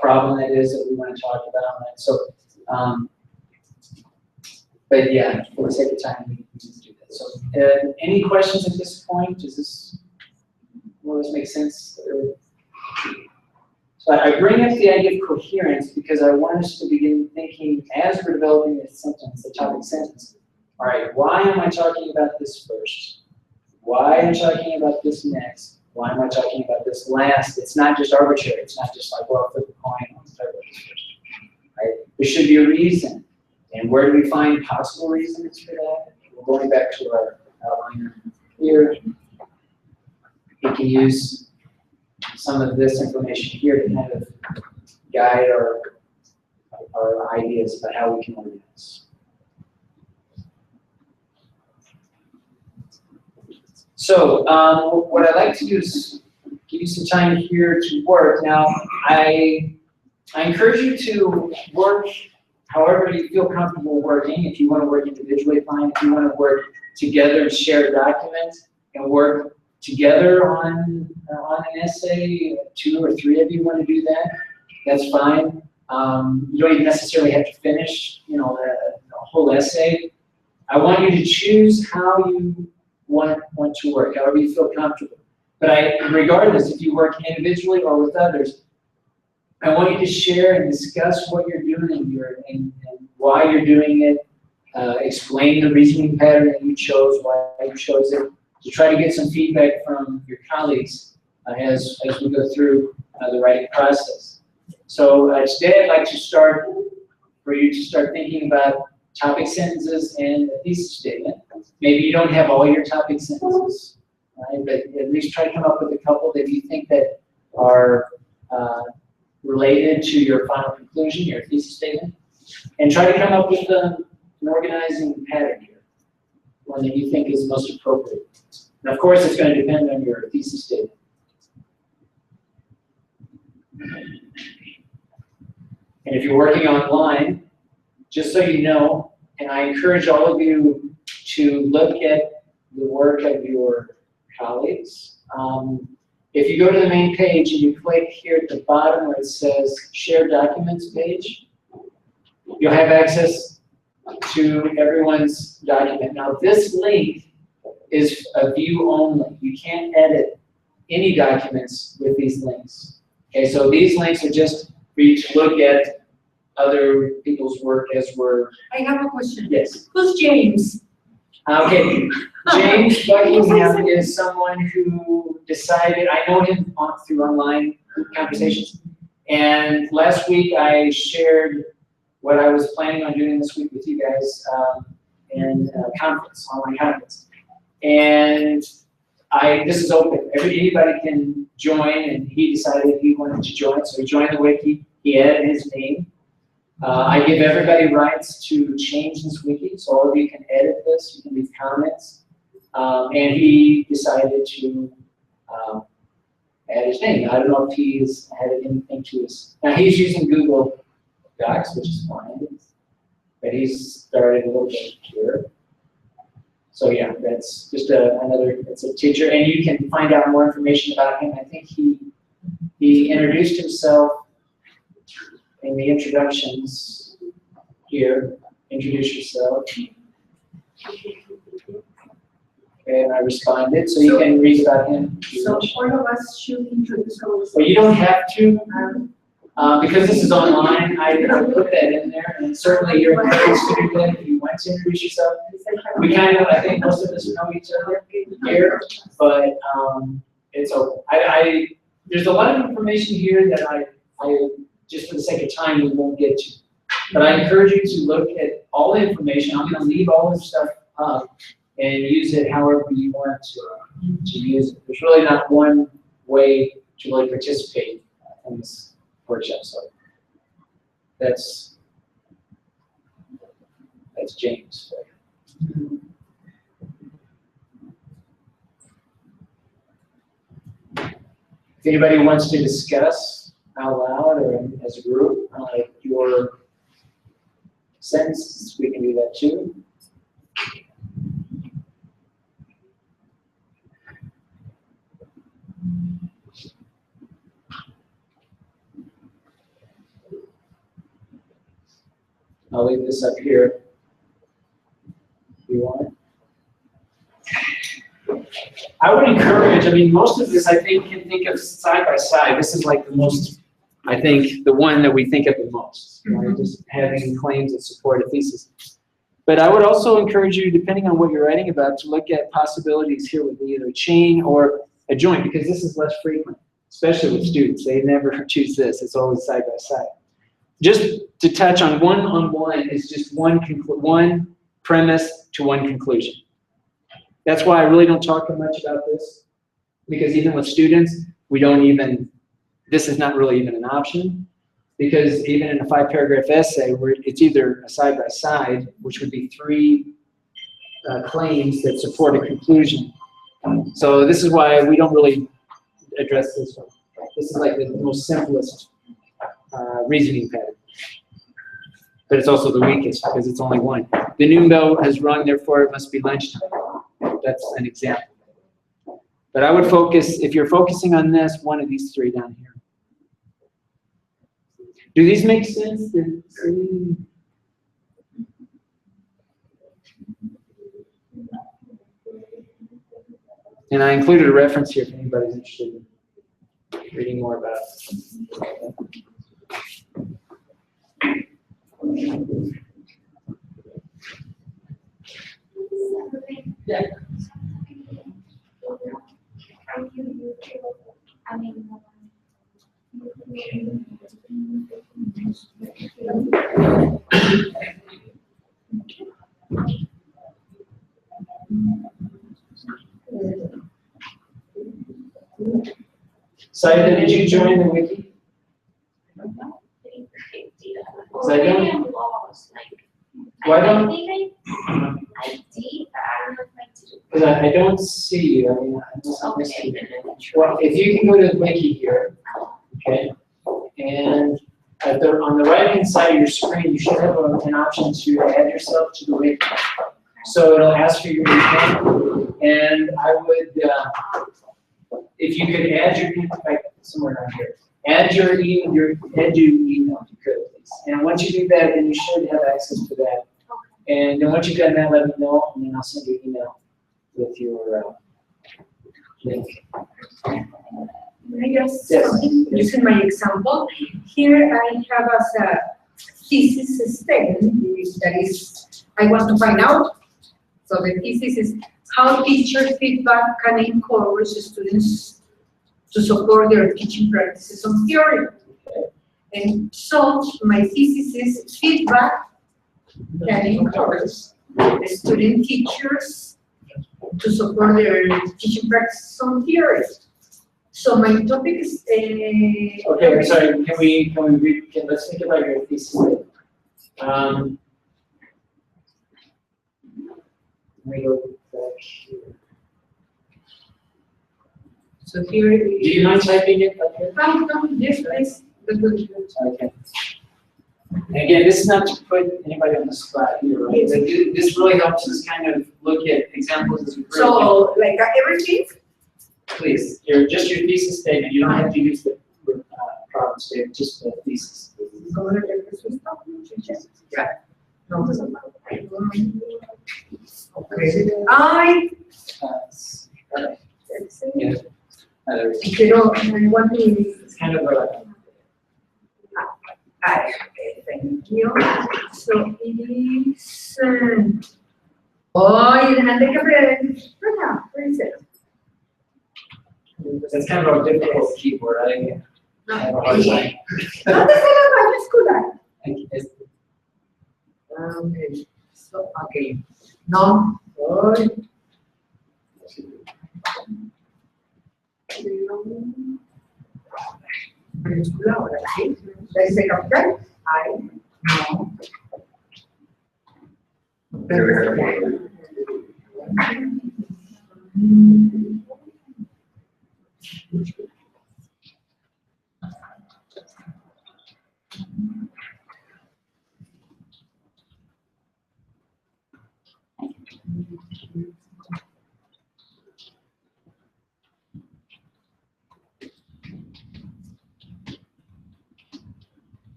S2: problem that is that we want to talk about. And so But yeah, for the sake of time, we can do that. So, any questions at this point? Does this more or less make sense? So I bring up the idea of coherence because I want us to begin thinking as we're developing this sentence, the topic sentence. All right, why am I talking about this first? Why am I talking about this next? Why am I talking about this last? It's not just arbitrary. It's not just like, well, flip a coin, let's talk about this first. Right? There should be a reason. And where do we find possible reasons for that? We're going back to our outliner here. We can use some of this information here to kind of guide our ideas about how we can organize. So what I'd like to do is give you some time here to work. Now, I encourage you to work however you feel comfortable working. If you want to work individually, fine. If you want to work together and share a document and work together on an essay, 2 or 3 of you want to do that, that's fine. You don't even necessarily have to finish, the whole essay. I want you to choose how you want to work, however you feel comfortable. But regardless if you work individually or with others, I want you to share and discuss what you're doing here and why you're doing it. Explain the reasoning pattern that you chose, why you chose it, to try to get some feedback from your colleagues as we go through the writing process. So today I'd like to start thinking about topic sentences and a thesis statement. Maybe you don't have all your topic sentences, right? But at least try to come up with a couple that you think that are related to your final conclusion, your thesis statement, and try to come up with an organizing pattern here, one that you think is most appropriate. And of course, it's going to depend on your thesis statement. And if you're working online, just so you know, and I encourage all of you to look at the work of your colleagues. If you go to the main page and you click here at the bottom where it says Share Documents page, you'll have access to everyone's document. Now this link is a view only. You can't edit any documents with these links. Okay, so these links are just for you to look at other people's work as we're...
S4: I have a question.
S2: Yes.
S4: Who's James?
S2: Okay, James Buckingham is someone who decided, I know him through online conversations, and last week I shared what I was planning on doing this week with you guys in a conference, online conference. And this is open, anybody can join, and he decided he wanted to join, so he joined the wiki, he added his name. I give everybody rights to change this wiki, so all of you can edit this, you can leave comments. And he decided to add his name. I don't know if he's added anything to his... Now he's using Google Docs, which is fine, but he's started a little bit here. So yeah, that's just it's a teacher, and you can find out more information about him. I think he introduced himself in the introductions here. Introduce yourself. And I responded, so you can read about him.
S4: So all of us should introduce ourselves.
S2: Well, you don't have to, because this is online, I put that in there, and certainly you're encouraged to do that if you want to introduce yourself. We kind of, I think most of us know each other here, but it's open. There's a lot of information here that I just for the sake of time, we won't get to. But I encourage you to look at all the information. I'm going to leave all this stuff up and use it however you want to use it. There's really not one way to really participate in this workshop. So that's James. If anybody wants to discuss out loud or as a group, your sentences, we can do that too. I'll leave this up here. I would encourage, I mean, most of this I think can think of side by side. This is like the most, I think, the one that we think of the most, right? Just having claims that support a thesis. But I would also encourage you, depending on what you're writing about, to look at possibilities here with either a chain or a joint, because this is less frequent, especially with students. They never choose this. It's always side by side. Just to touch on one is just one premise to one conclusion. That's why I really don't talk much about this, because even with students, we don't even, this is not really even an option, because even in a 5-paragraph essay, where it's either a side-by-side, which would be 3 claims that support a conclusion. So this is why we don't really address this one. This is like the most simplest reasoning pattern. But it's also the weakest, because it's only one. The noon bell has rung, therefore it must be lunchtime. That's an example. But I would focus, if you're focusing on this, one of these 3 down here. Do these make sense? And I included a reference here if anybody's interested in reading more about it. Yeah.
S5: I mean,
S2: Saida, did you join the wiki?
S5: or maybe I'm lost, like,
S2: Why don't-
S5: I think I did, but I don't know if I did.
S2: Because I don't see you. I mean, I just missed
S5: Okay,
S2: you.
S5: then let me try.
S2: Well, if you can go to the wiki here, okay, and on the right-hand side of your screen, you should have an option to add yourself to the wiki. So it'll ask for your email, and I would, if you could add your email, like somewhere around here, add your email if you could, please. And once you do that, then you should have access to that. And then once you've done that, let me know, and then I'll send you an email with your link.
S4: I just,
S2: Yes.
S4: using my example, here I have as a thesis statement, that is, I want to find out. So the thesis is how teacher feedback can encourage students to support their teaching practices on theory. And so my thesis is feedback can encourage the student teachers to support their teaching practices on theory. So my topic is
S2: Okay, I'm sorry, let's think about your thesis. Let me go back here.
S4: So here
S2: Do you mind typing it up here?
S4: Yes, please.
S2: Okay. And again, this is not to put anybody on the spot here, right?
S4: Yes.
S2: But this really helps us kind of look at examples as we go.
S4: So like everything?
S2: Please, just your thesis statement. You don't have to use the problem statement, just the thesis.
S4: Yeah. No. Okay. I
S2: Yeah.
S4: quiero, I want to.
S2: It's kind of a,
S4: Thank you. So it is. Oh, y delante que where is it?
S2: it's kind of a difficult keyboard. I have a hard time.
S4: ¿Dónde está la mayúscula?
S2: It's-
S4: Okay. So, okay. No. Hoy. Mayúscula ahora, ¿sí? ¿La dice capital? Ay, no.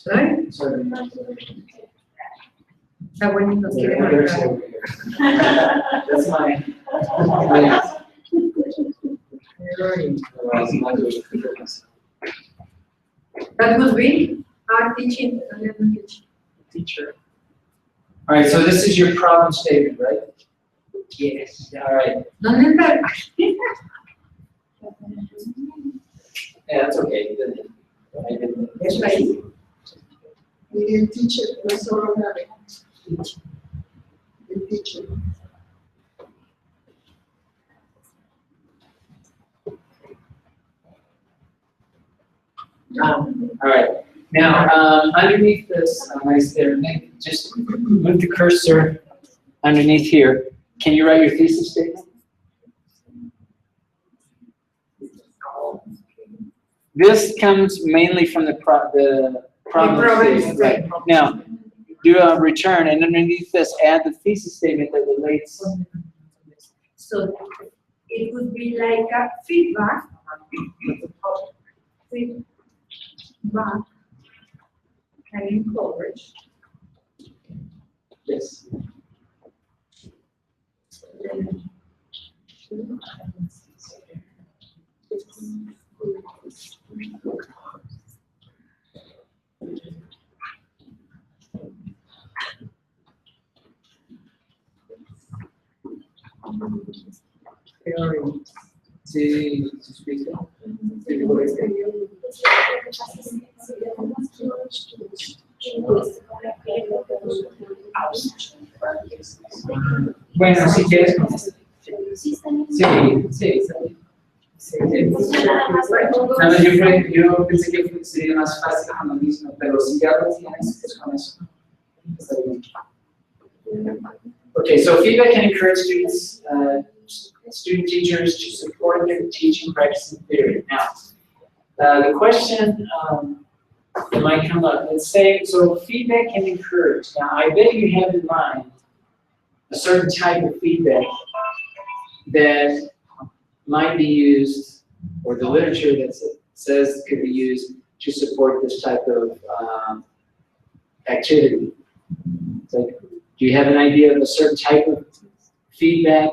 S4: Right?
S2: Sorry.
S4: Está bueno, nos quiere
S2: Yeah, there's
S4: marcar.
S2: over here. That's my. Otherwise, I'm not doing it.
S4: That would be our teaching.
S2: Teacher. All right, so this is your problem statement, right? Yes. All right.
S4: ¿Dónde está?
S2: Yeah, that's okay. I didn't.
S4: Es ahí.
S9: El teacher, no solo una vez. El teacher.
S2: All right. Now, underneath this, nice there, Nick, just move the cursor underneath here. Can you write your thesis statement? This comes mainly from the problem statement, right? Now, do a return, and underneath this, add the thesis statement that relates.
S4: So it would be like a feedback. Feedback and encourage.
S2: Yes. Sí, bueno, si quieres. Sí, sí. Yo pensé que sería más fácil con lo mismo, pero si ya lo tienes, pues con eso. Está bien. Okay, so feedback can encourage student teachers to support their teaching practice and theory. Now, the question that might come up, let's say, so feedback can encourage. Now, I bet you have in mind a certain type of feedback that might be used, or the literature that says could be used to support this type of activity. So, do you have an idea of a certain type of feedback?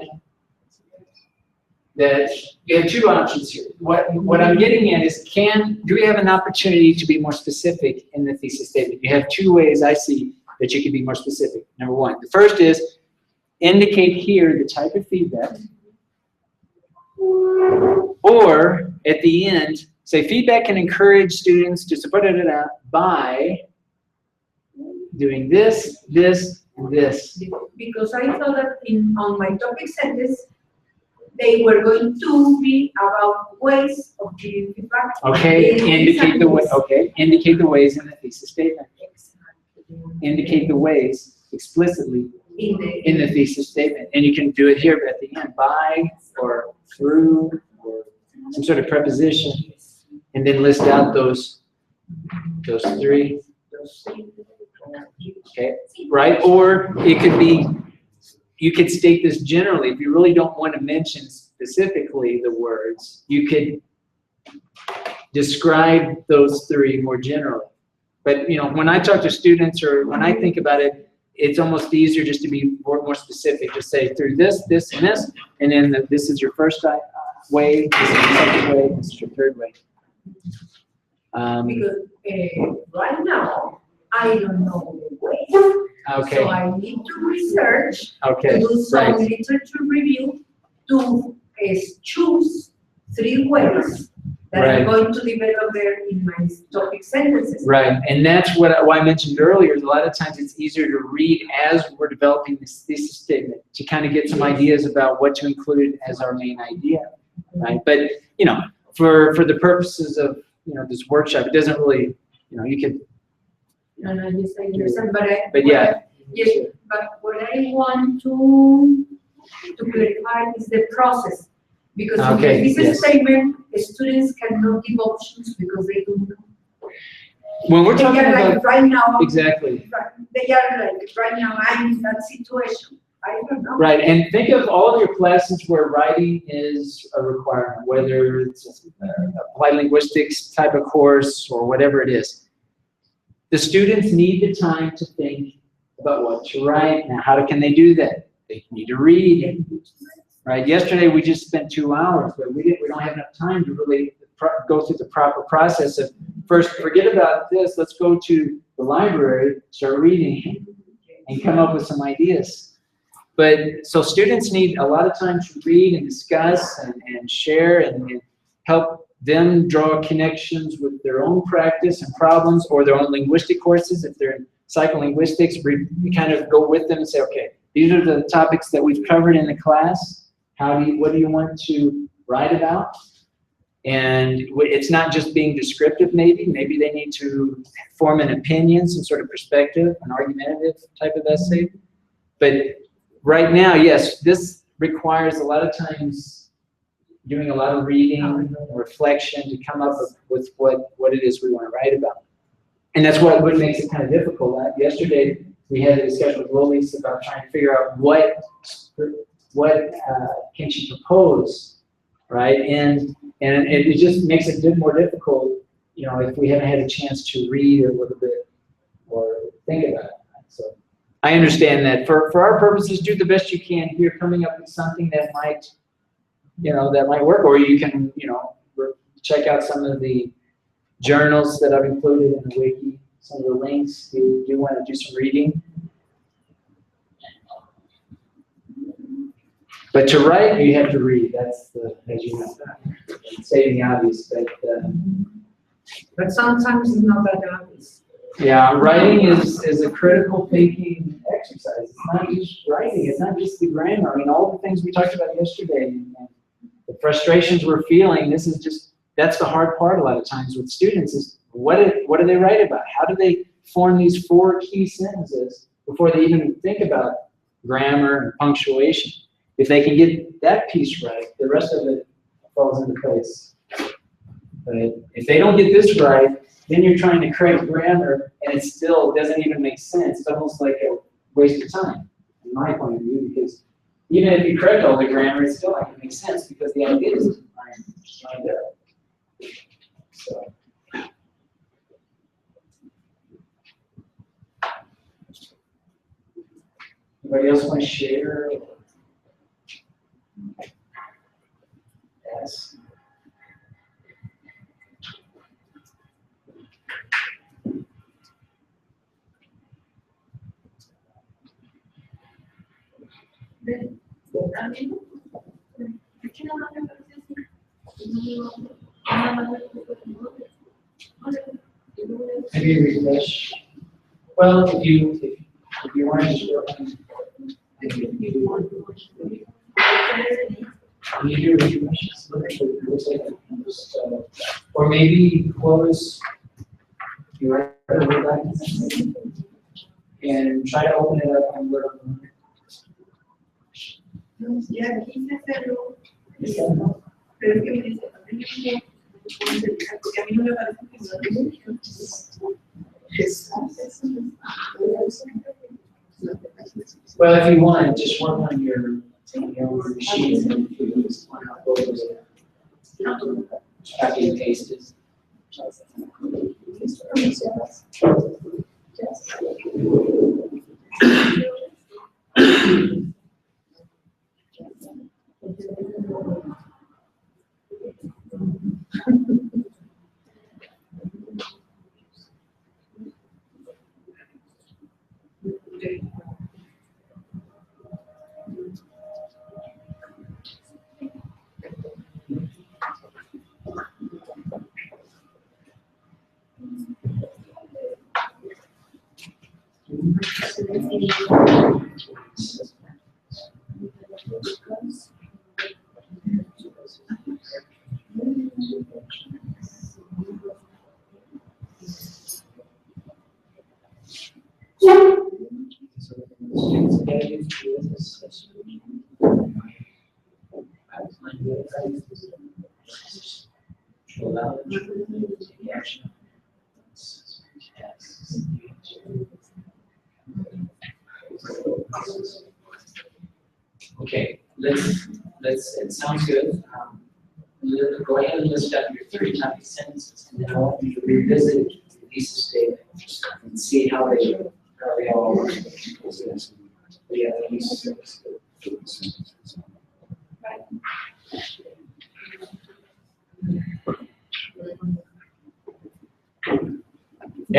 S2: That you have two options here. What I'm getting at is, do we have an opportunity to be more specific in the thesis statement? You have two ways I see that you can be more specific. Number one, the first is indicate here the type of feedback, or at the end say feedback can encourage students to support it by doing this, this, and this.
S4: Because I thought that on my topic sentence, they were going to be about ways of giving feedback.
S2: Okay, indicate the way. Okay, indicate the ways in the thesis statement. Indicate the ways explicitly in the thesis statement, and you can do it here at the end, by or through or some sort of preposition, and then list out those three. Okay, right? Or it could be. You could state this generally. If you really don't want to mention specifically the words, you could describe those three more generally. But when I talk to students or when I think about it, it's almost easier just to be more specific. Just say through this, this, and this, and then this is your first way, this is your second way, this is your third way.
S4: Because right now, I don't know the way.
S2: Okay.
S4: So I need to research,
S2: Okay.
S4: to do some
S2: Right.
S4: literature review, to choose 3 ways that
S2: Right.
S4: I'm going to develop there in my topic sentences.
S2: Right, and that's why I mentioned earlier. A lot of times it's easier to read as we're developing this thesis statement to kind of get some ideas about what to include as our main idea, right? But for the purposes of this workshop, it doesn't really, you could.
S4: No, yes, I understand,
S2: But yeah.
S4: Yes, but what I want to clarify is the process. Because
S2: Okay,
S4: in the thesis
S2: yes.
S4: statement, students cannot give options because they don't know.
S2: When we're talking
S4: They are like
S2: about
S4: right now.
S2: exactly.
S4: They are like right now. I'm in that situation. I don't know.
S2: Right, and think of all of your classes where writing is a requirement, whether it's applied linguistics type of course or whatever it is. the students need the time to think about what to write. Now, how can they do that? They need to read, right? Yesterday, we just spent 2 hours, but we don't have enough time to really go through the proper process of, first, forget about this, let's go to the library, start reading, and come up with some ideas. But, so students need a lot of time to read and discuss and share and help them draw connections with their own practice and problems, or their own linguistic courses. If they're in psycholinguistics, we kind of go with them and say, okay, these are the topics that we've covered in the class. What do you want to write about? And it's not just being descriptive, maybe they need to form an opinion, some sort of perspective, an argumentative type of essay. But right now, yes, this requires a lot of times doing a lot of reading, reflection to come up with what it is we want to write about. And that's what makes it kind of difficult. Yesterday, we had a discussion with Lolis about trying to figure out what can she propose, right? And it just makes it a bit more difficult, you know, if we haven't had a chance to read a little bit or think about it. So I understand that for our purposes, do the best you can here, coming up with something that might, you know, that might work, or you can, you know, check out some of the journals that I've included in the wiki, some of the links. You do want to do some reading. But to write, you have to read. That's the, as you know, stating the obvious.
S4: But sometimes it's not that obvious.
S2: Yeah, writing is a critical thinking exercise. It's not just writing. It's not just the grammar. I mean, all the things we talked about yesterday, and the frustrations we're feeling. This is just, that's the hard part a lot of times with students is what do they write about? How do they form these 4 key sentences before they even think about grammar and punctuation? If they can get that piece right, the rest of it falls into place. But if they don't get this right, then you're trying to correct grammar and it still doesn't even make sense. It's almost like a waste of time, in my point of view, because even if you correct all the grammar, it's still not going to make sense because the idea is lined up. So. Anybody else want to share? Yes. Maybe refresh. Well, if you want to just work on you do refreshes, or maybe close your and try to open it up and work on it.
S9: Ya quise hacerlo, pero es que me dice, porque a mí no me parece que
S2: Well, if you want, just work on your machine and if you want to upload it, copy and paste it. Okay, let's, it sounds good. Go ahead and list out your 3 topic sentences, and then I want you to revisit the thesis statement and see how they all work. Yeah,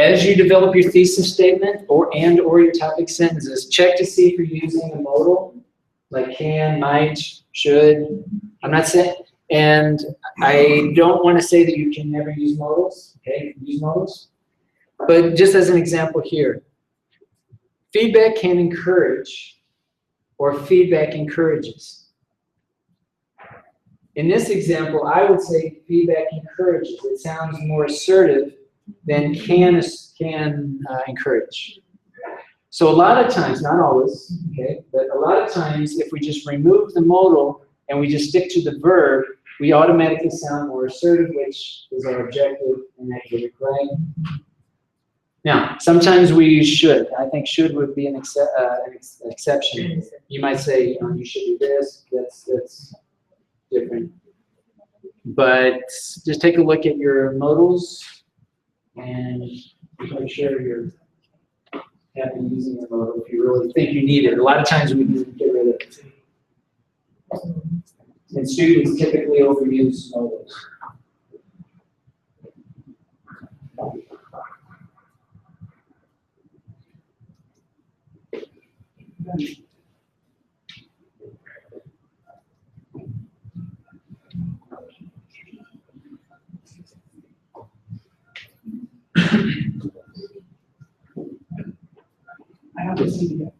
S2: as you develop your thesis statement or your topic sentences, check to see if you're using a modal, like can, might, should. I'm not saying, and I don't want to say that you can never use modals, okay? You can use modals. But just as an example here, feedback can encourage, or feedback encourages. In this example, I would say feedback encourages. It sounds more assertive than can encourage. So a lot of times, not always, okay, but a lot of times if we just remove the modal and we just stick to the verb, we automatically sound more assertive, which is our objective in that given play. Now, sometimes we should. I think should would be an exception. You might say, you should do this. That's different. But just take a look at your modals and make sure you're happy using your modal if you really think you need it. A lot of times we need to get rid of it. And students typically overuse modals.
S1: I have to see it.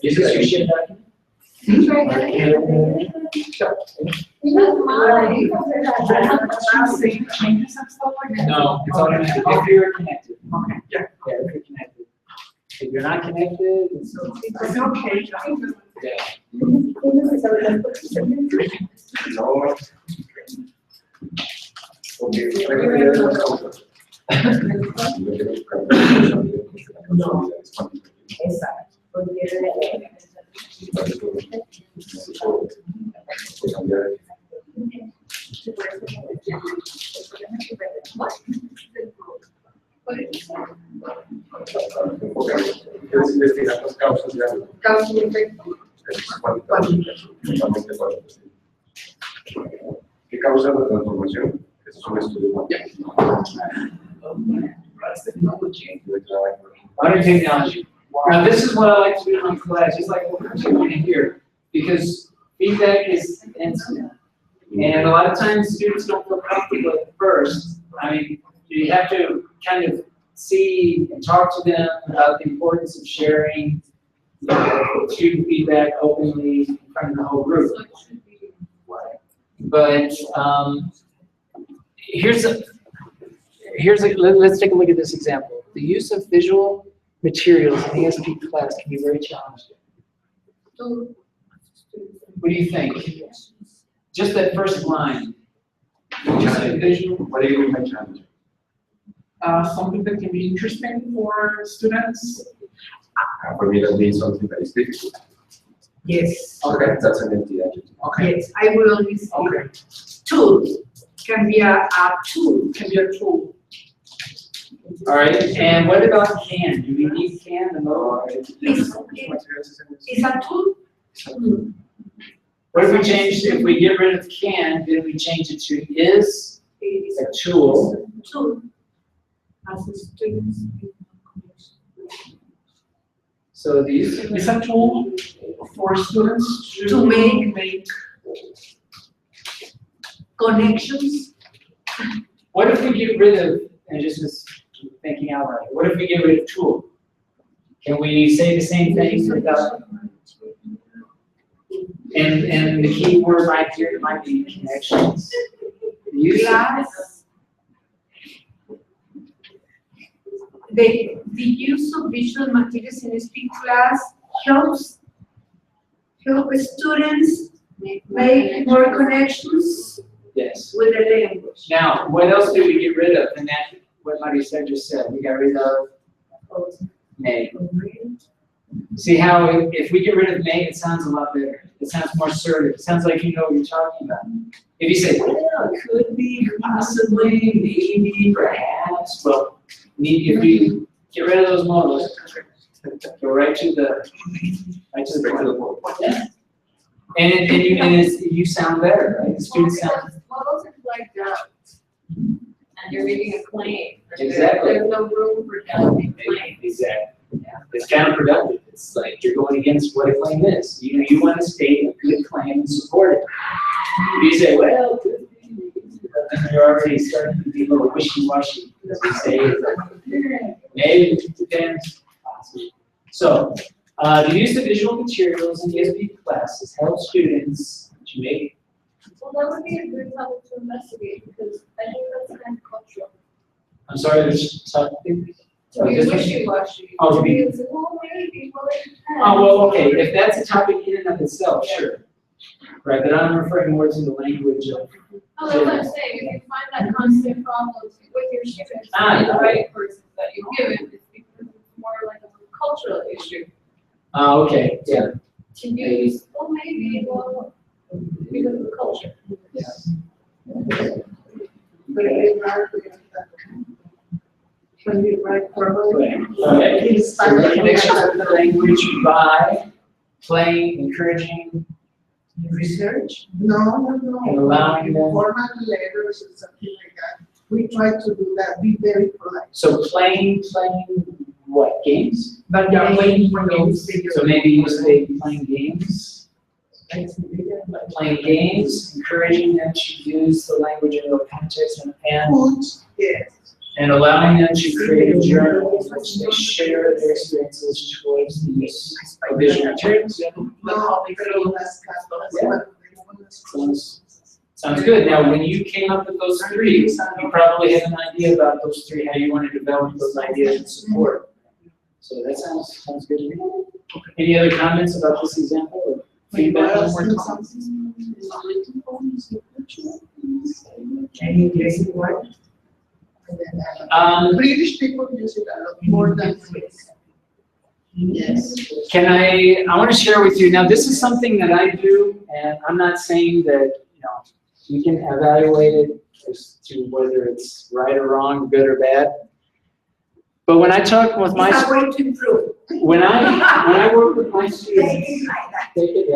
S2: Is this your shit document? No, it's automatic. If you're connected.
S1: Okay, yeah.
S2: Yeah, if you're connected. If you're not connected, it's
S1: okay.
S2: yeah.
S6: ¿Qué causa la transformación? Es un estudio.
S2: Modern technology. Now, this is what I like to do in my class, just like what we're doing here, because feedback is instant. And a lot of times students don't feel comfortable at first. I mean, you have to kind of see and talk to them about the importance of sharing student feedback openly in front of the whole group. But let's take a look at this example. The use of visual materials in ESP class can be very challenging. What do you think? Just that first line.
S6: What do you mean by challenge?
S1: Something that can be interesting for students.
S6: For me, that means something that is difficult.
S4: Yes.
S6: Okay, that's an empty adjective.
S1: Okay.
S4: Yes, I will only say
S1: Okay.
S4: tool can be a tool.
S1: Can be a tool.
S2: All right, and what about can? Do we need can the most?
S4: Is a tool?
S2: What if we change, if we get rid of can, then we change it to is a tool?
S4: Tool. As a student.
S2: So these
S1: It's a tool for students
S4: To make
S1: connections.
S2: what if we get rid of, and just was thinking out loud, what if we get rid of tool? Can we say the same thing without, and the key word right here might be connections. The use of-
S4: Class. The use of visual materials in speech class help students make more connections
S2: Yes.
S8: with the language.
S2: Now, what else did we get rid of? And that, what Marisa just said, we got rid of may. See how if we get rid of may, it sounds a lot better. It sounds more assertive. It sounds like you know what you're talking about. If you say, well, it could be, possibly, maybe, perhaps, well, if you get rid of those modals, go right to the point. Yeah. And you sound better, right? The students sound.
S3: Models are like doubt. And you're making a claim.
S2: Exactly.
S3: There's no room for doubt in claim.
S2: Exactly. Yeah. It's counterproductive. It's like you're going against what a claim is. You want to state a good claim and support it. If you say, well, it could be, then you're already starting to be a little wishy-washy. As we say, maybe, it depends. So, the use of visual materials in ESP classes helps students to make.
S3: Well, that would be a good topic to investigate because I think that's kind of cultural.
S2: I'm sorry, there's something.
S3: To be wishy-washy.
S2: Oh, to be.
S3: Well, maybe, well, it depends.
S2: Oh, well, okay, if that's a topic in and of itself, sure. Right, but I'm referring more to the language of.
S3: Oh, that's what I'm saying, if you find that constant problem with your students,
S2: Ah,
S3: the
S2: yeah.
S3: right person that you give it, it's because it's more like a cultural issue.
S2: Okay, yeah.
S3: To use, well, maybe, well, because of the culture.
S9: But it's hard to get that. When you write formally.
S2: Okay, so recognition of the language by playing, encouraging research,
S9: No.
S2: and allowing them.
S9: Formal letters or something like that. We try to do that, be very polite.
S2: So playing what, games?
S1: But yeah, playing for games.
S2: So maybe you say playing games, playing games, encouraging them to use the language in their context
S9: Good, yes.
S2: and allowing them to create a journal in which they share their experiences towards the use of visual materials.
S9: No, pero las casas.
S2: Sounds good. Now, when you came up with those three, you probably had an idea about those three, how you want to develop those ideas and support. So that sounds good to me. Any other comments about this example or feedback?
S9: Any basic word? British people use it a lot more than Swiss. Yes.
S2: I want to share with you, now this is something that I do, and I'm not saying that, you can evaluate it as to whether it's right or wrong, good or bad. But when I talk with my
S4: It's a way to improve.
S2: when I work with my students, take it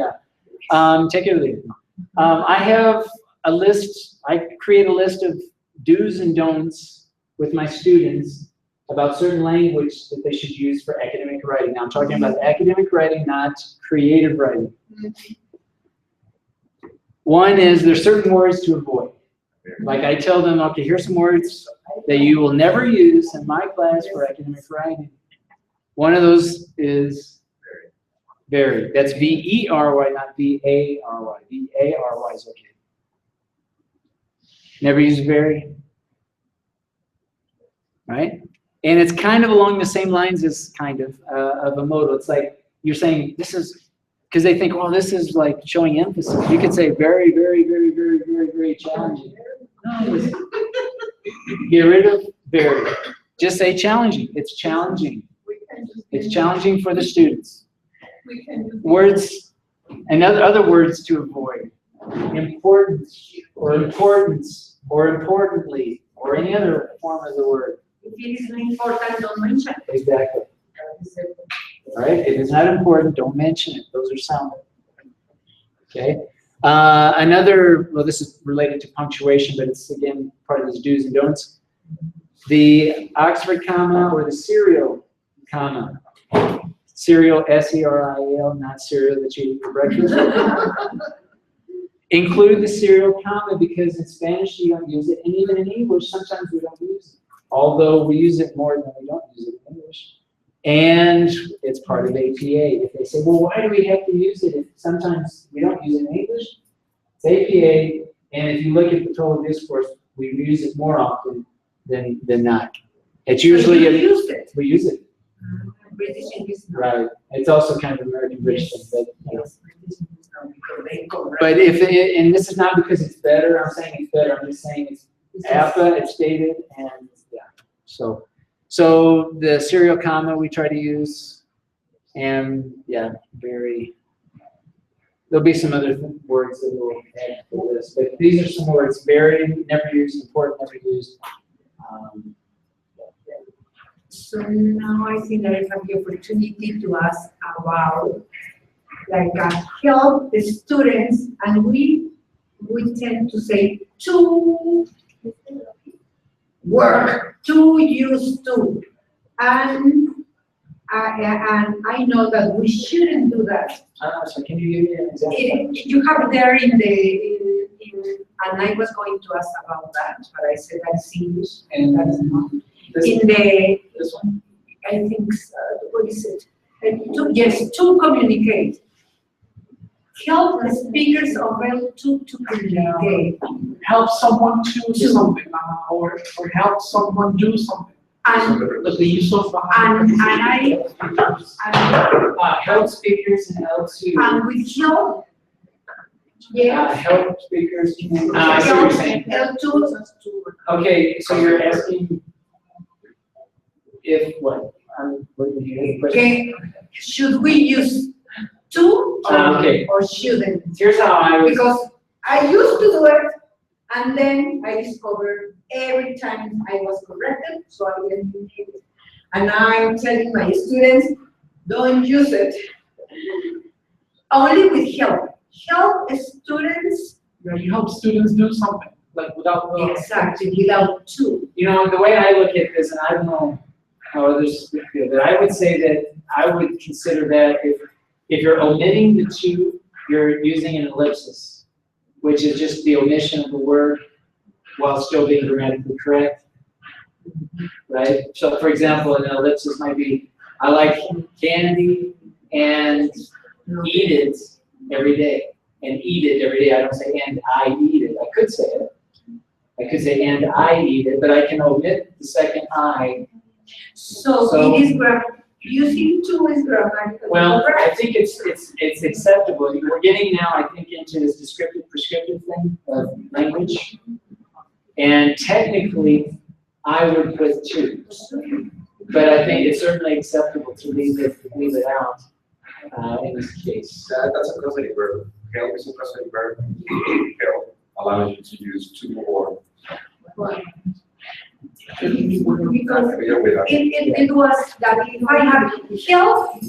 S2: or leave it. I have a list, I create a list of do's and don'ts with my students about certain language that they should use for academic writing. Now I'm talking about academic writing, not creative writing. One is there's certain words to avoid. Like I tell them, okay, here's some words that you will never use in my class for academic writing. One of those is very. That's V-E-R-Y, not V-A-R-Y. V-A-R-Y is okay. Never use very. Right? And it's kind of along the same lines as kind of a modal. It's like you're saying this is, because they think, well, this is like showing emphasis. You could say very, very, very, very, very, very challenging. No, get rid of very. Just say challenging. It's challenging. It's challenging for the students. Words, and other words to avoid. Important, or importance, or importantly, or any other form of the word.
S4: If it is not important, don't mention it.
S2: Exactly. Right? If it's not important, don't mention it. Those are sound. Okay. Well, this is related to punctuation, but it's again part of these do's and don'ts. The Oxford comma or the serial comma. Cereal, S-E-R-I-A-L, not cereal that you eat for breakfast. Include the serial comma because in Spanish you don't use it, and even in English sometimes we don't use it. Although we use it more than we don't use it in English. And it's part of APA. If they say, well, why do we have to use it if sometimes we don't use it in English? It's APA, and if you look at the total discourse, we use it more often than not. It's usually
S4: we use it.
S2: We use it.
S4: British English.
S2: Right. It's also kind of American British thing, but But if it, and this is not because it's better, I'm saying it's better, I'm just saying it's APA, it's stated, and yeah. So the serial comma we try to use, and yeah, very, there'll be some other words that we'll add for this, but these are some words: very, never used; important, never used.
S4: So now I think that I have the opportunity to ask about help the students, and we tend to say to work, to use to, and I know that we shouldn't do that.
S2: So can you give me an example?
S4: You have there in and I was going to ask about that, but I said that's English, and that is not.
S2: This one?
S4: I think, what is it? Yes, to communicate. Help the speakers of L2 to communicate.
S1: Help someone to do something, or help someone do something.
S4: And
S1: The use of
S2: Help speakers in L2.
S4: and with help, yes.
S2: Help speakers. I see what you're saying.
S4: L2.
S2: Okay, so you're asking if what? What did you have a question?
S4: Okay, should we use to
S2: Okay.
S4: or shouldn't?
S2: Here's how I was.
S4: Because I used to do it, and then I discovered every time I was corrected, so I didn't do it. And I'm telling my students, don't use it. Only with help. Help students.
S1: You help students do something, like without the.
S4: Exactly, without to.
S2: You know, the way I look at this, and I don't know how others feel, but I would say that I would consider that if you're omitting the to, you're using an ellipsis, which is just the omission of the word while still being grammatically correct, right? So for example, an ellipsis might be, I like candy and eat it every day. And eat it every day. I don't say and I eat it. I could say it. I could say and I eat it, but I can omit the second I.
S4: So it is using to is grammatical.
S2: Well, I think it's acceptable. We're getting now, I think, into this descriptive prescriptive thing of language. And technically, I would put to. But I think it's certainly acceptable to leave it out in this case.
S6: That's a causative verb. Help is a causative verb. Help allows you to use to or.
S4: Because it was that if I had help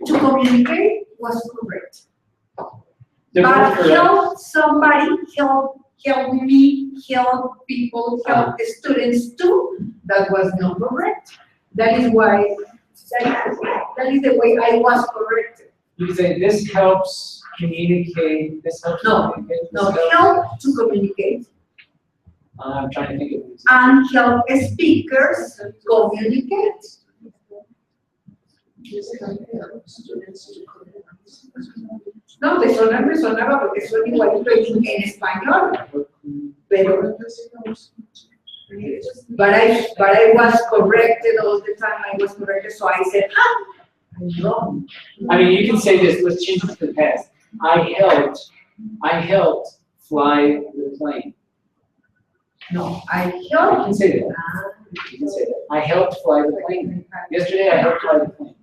S4: to communicate was correct. But help somebody, help me, help people, help the students too, that was not correct. That is why, that is the way I was corrected.
S2: You say this helps communicate, this helps communicate.
S4: No, help to communicate.
S2: I'm trying to think of this.
S4: And help speakers communicate. No, me sonaba porque son igualito en español. Pero, but I was corrected all the time. I was corrected, so I said, I'm wrong.
S2: I mean, you can say this. Let's change it to the past. I helped fly the plane.
S4: No, I
S2: You
S4: helped.
S2: can say that. You can say that. I helped fly the plane. Yesterday, I helped fly the plane.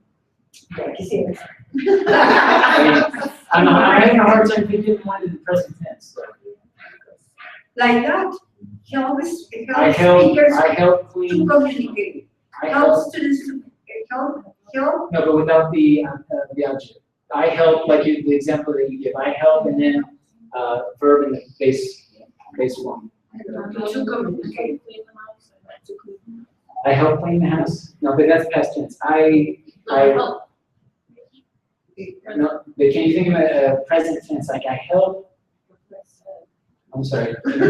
S2: I'm having a hard time thinking one in the present tense.
S4: Like that, help
S2: I
S4: speakers
S2: help
S4: to
S2: clean.
S4: communicate.
S2: I
S4: Help
S2: help.
S4: students to help.
S2: No, but without the object. I help, like the example that you give. I help, and then verb in the base form.
S4: To communicate.
S2: I help clean the house. No, but that's past tense. No, but can you think of a present tense like I help? I'm sorry. Can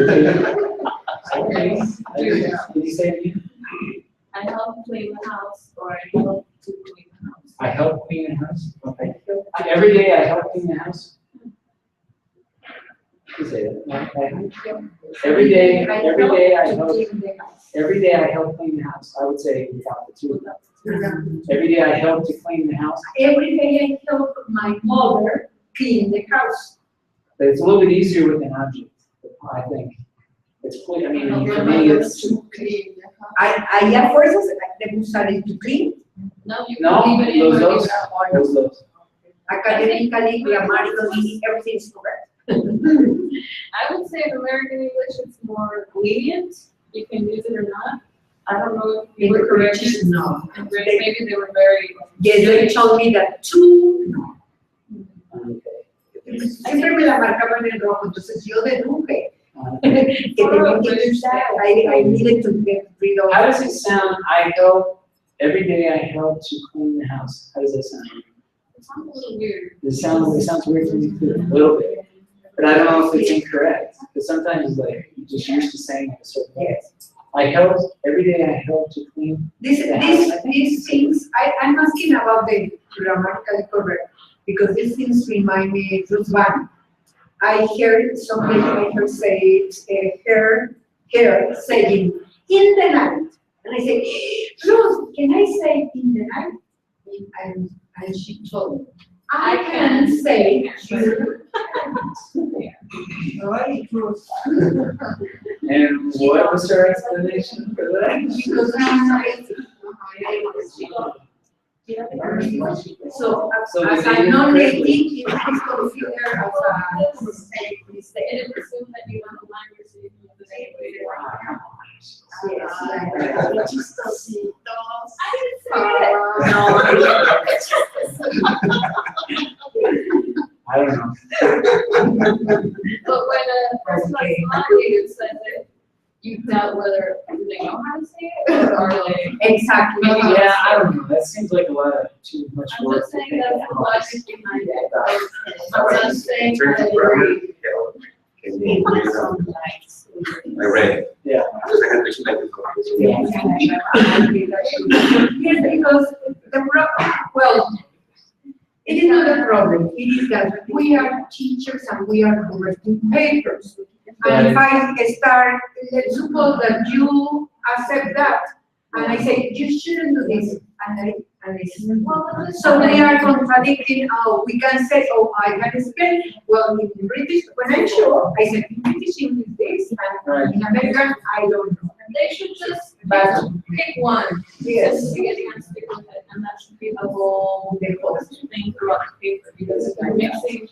S2: you say it again?
S3: I help clean the house, or I help to clean the house.
S2: I help clean the house. Okay. Every day I help clean the house. You say that. No, every day I help. Every day I help clean the house. I would say without the two. Every day I help to clean the house.
S4: Every day I help my mother clean the house.
S2: But it's a little bit easier with an object, I think. It's clear, I mean, for me, it's,
S9: Too clean.
S4: Hay a fuerzas de usar el to clean,
S3: No, you
S2: no,
S3: can leave it in.
S2: those,
S3: where
S2: those,
S3: you are.
S2: those.
S4: academically, grammatically, everything is correct.
S3: I would say in American English, it's more lenient. You can use it or not. I don't know if you
S4: In
S3: were
S4: the
S3: correct.
S4: British, no.
S3: In British, maybe they were very.
S4: Yes, they told me that two, no. Siempre me la marcaban en rojo, entonces yo deduje que tenía que usar, I needed to get rid of.
S2: How does it sound, I help, every day I help to clean the house? How does that sound?
S3: It sounds a little weird.
S2: It sounds weird to me too, a little bit. But I don't know if it's incorrect, because sometimes like, you're just used to saying it a certain way.
S4: Yes.
S2: I help, every day I help to clean.
S4: These things, I'm asking about the grammatically correct, because these things remind me of one. I heard somebody say her saying in the night, and I say, Ruth, can I say in the night? And she told me, I can say you. Right, Ruth.
S2: And what was her explanation for that?
S4: Because so as a non-native, it is considered as a mistake.
S3: It is assumed that you want the language so you can use the same way they want.
S2: I don't know.
S3: But when a person like non-native says it, you doubt whether do they know how to say it or are they?
S4: Exactly.
S2: Yeah, I don't know, that seems like a lot of, too much
S3: I'm
S2: work.
S3: just saying that's the logic behind it. I'm
S6: Alright,
S3: not saying
S6: in terms
S3: I
S6: of grammar,
S3: agree.
S6: can you read it? I read it.
S2: Yeah.
S6: Because I had to explain it.
S4: Yes, because the problem, well, it is not a problem, it is that we are teachers and we are correcting papers. And if I start, let's suppose that you accept that, and I say, you shouldn't do this, and I say, well, so we are contradicting, we can say, I can explain, well, in British, when I'm sure, I said, in British English this, and in American, I don't know.
S3: They should just
S4: But,
S3: pick one.
S4: yes.
S3: Just beginning and stick with it, and that should be the whole thing throughout the paper, because if you're mixing,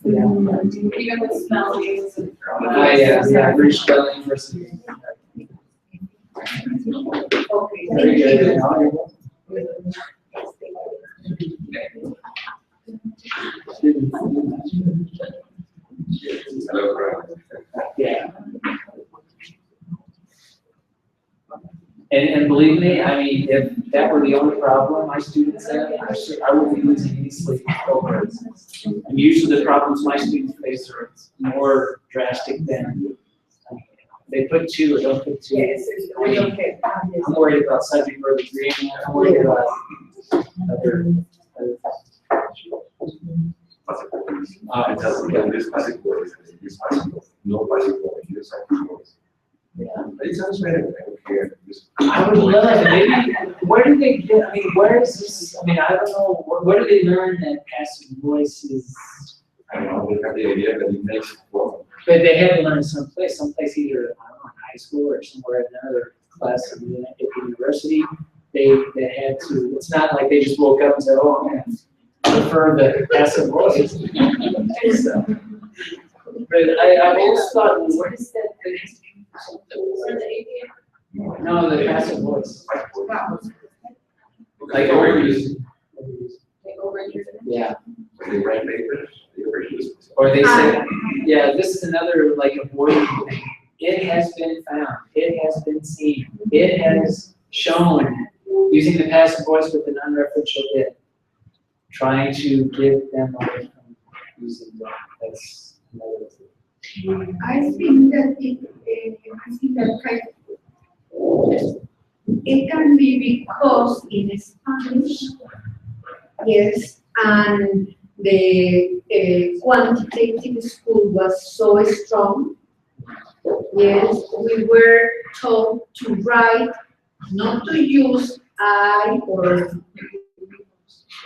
S3: even with spellings and.
S2: Yeah, British spelling versus.
S4: Okay.
S2: Very good. Audible.
S6: Hello, Brian.
S2: Yeah. And believe me, I mean, if that were the only problem my students have, I would be losing any sleep over it. And usually the problems my students face are more drastic than they put two or don't put two.
S4: Yes, we don't have.
S2: I'm worried about subject verb agreement, I'm worried about other.
S6: It doesn't mean this passive voice, this passive voice, no passive voice, this active voice.
S2: Yeah.
S6: It sounds better, I don't care.
S2: I would love it, maybe, where do they get, I mean, where is this, I mean, I don't know, where do they learn that passive voice is?
S6: I don't know, we have the idea that it makes it work.
S2: But they had to learn someplace either, I don't know, in high school or somewhere in another class at the university. They had to, it's not like they just woke up and said, oh, I'm gonna prefer the passive voice. So, but I've always thought, well, what is that thing?
S3: Or the APM.
S2: No, the passive voice. Like
S6: overuse.
S3: They overuse it.
S2: Yeah.
S6: When they write papers, they overuse it.
S2: Or they say, yeah, this is another like avoiding thing. It has been found, it has been seen, it has shown, using the passive voice with an unreferential it, trying to get them away from using that. That's another thing.
S4: I think that it can be because in Spanish, yes, and the quantitative school was so strong. Yes, we were taught to write, not to use I or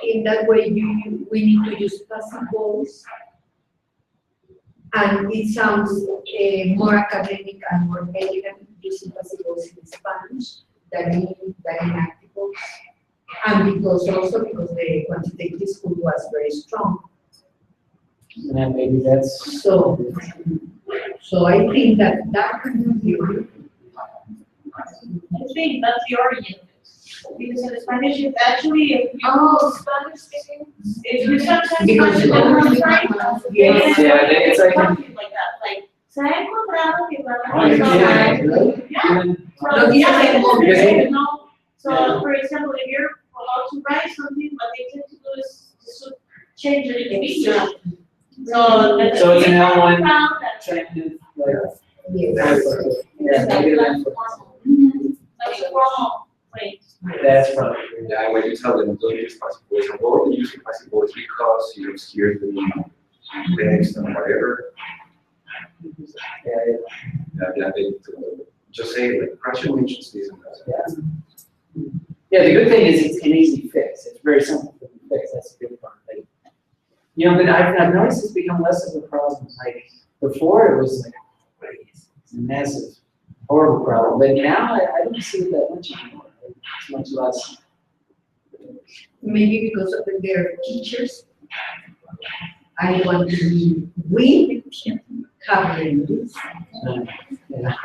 S4: in that way we need to use passive voice. And it sounds more academic and more elegant using passive voice in Spanish than in active voice. And because the quantitative school was very strong.
S2: And then maybe that's.
S4: So I think that could be.
S8: I think that's the origin of it. Because in Spanish, it's actually, if you Spanish speaking, if you sometimes
S4: Because
S8: yes.
S2: Yeah, it's like-
S8: something like that, like, se ha encontrado que
S2: Oh, yeah.
S8: Yeah.
S2: Even-
S8: So, yeah,
S2: Because-
S8: you know, so for example, if you're allowed to write something, what they tend to do is to change it in English. So
S2: So it's an L1
S8: found that
S2: Attractive, like,
S4: Yes.
S2: yeah, negative input.
S8: that's a formal phrase.
S2: That's probably.
S6: Yeah, and when you tell them don't use passive voice, or don't use passive voice because you obscure the text and whatever, yeah, they just say like caption mentions this and that.
S2: Yeah, the good thing is it's an easy fix. It's very simple to fix. That's the good part. Like, you know, but I've noticed it's become less of a problem. Like before, it was like it's a massive, horrible problem. But now I don't see it that much anymore. It's much less.
S4: Maybe because of their teachers. I want to be we covering this.
S2: Yeah.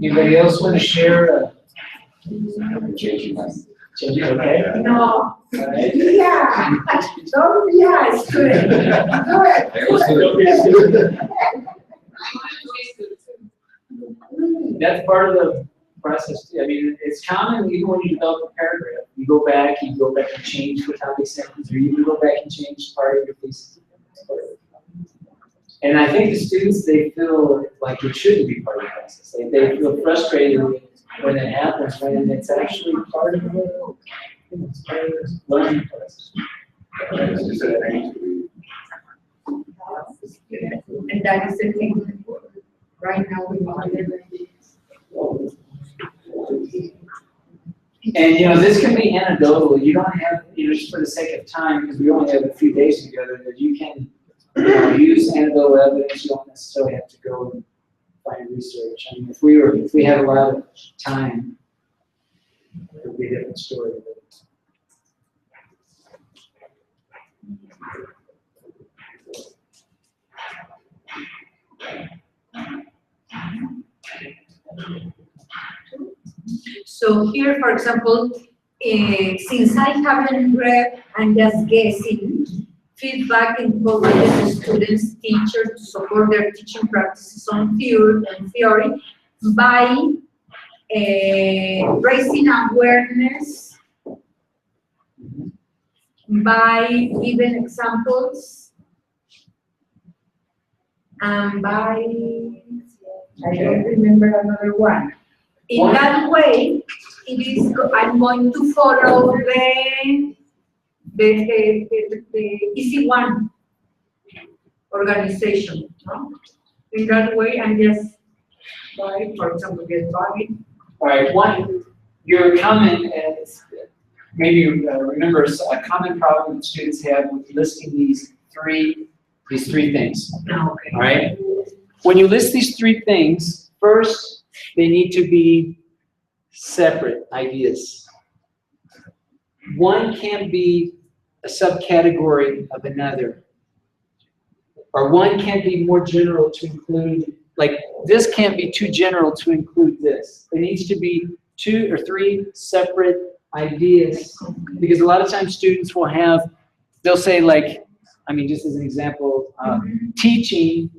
S2: Anybody else want to share?
S6: Changing that.
S2: Change it, okay?
S4: No.
S2: All right.
S4: Yeah. Don't yes. Good. Good.
S6: I also
S2: That's part of the process too. I mean, it's common even when you develop a paragraph. You go back and change the topic sentence, or you can go back and change part of your thesis. And I think the students, they feel like it shouldn't be part of the process. They feel frustrated when it happens, when it's actually part of the, it's part of the learning process.
S6: It's just a thing to
S4: And that is the thing. Right now we want
S2: And you know, this can be anecdotal. You don't have, you know, just for the sake of time, because we only have a few days together, that you can, you know, use anecdotal evidence. You don't necessarily have to go and find research. I mean, if we had a lot of time, it would be a different story.
S4: So here, for example, since I haven't read and just guessing, feedback encourages students, teachers to support their teaching practices on theory by raising awareness, by giving examples, and by, I don't remember another one. In that way, I'm going to follow the easy one organization. No? In that way, I'm just, for example, get buying.
S2: All right, one, your comment is, maybe you remember a common problem that students have with listing these three things.
S4: Okay.
S2: All right? When you list these three things, first, they need to be separate ideas. One can't be a subcategory of another. Or one can't be more general to include, like this can't be too general to include this. There needs to be 2 or 3 separate ideas. Because a lot of times students will have, they'll say like, I mean, just as an example, teaching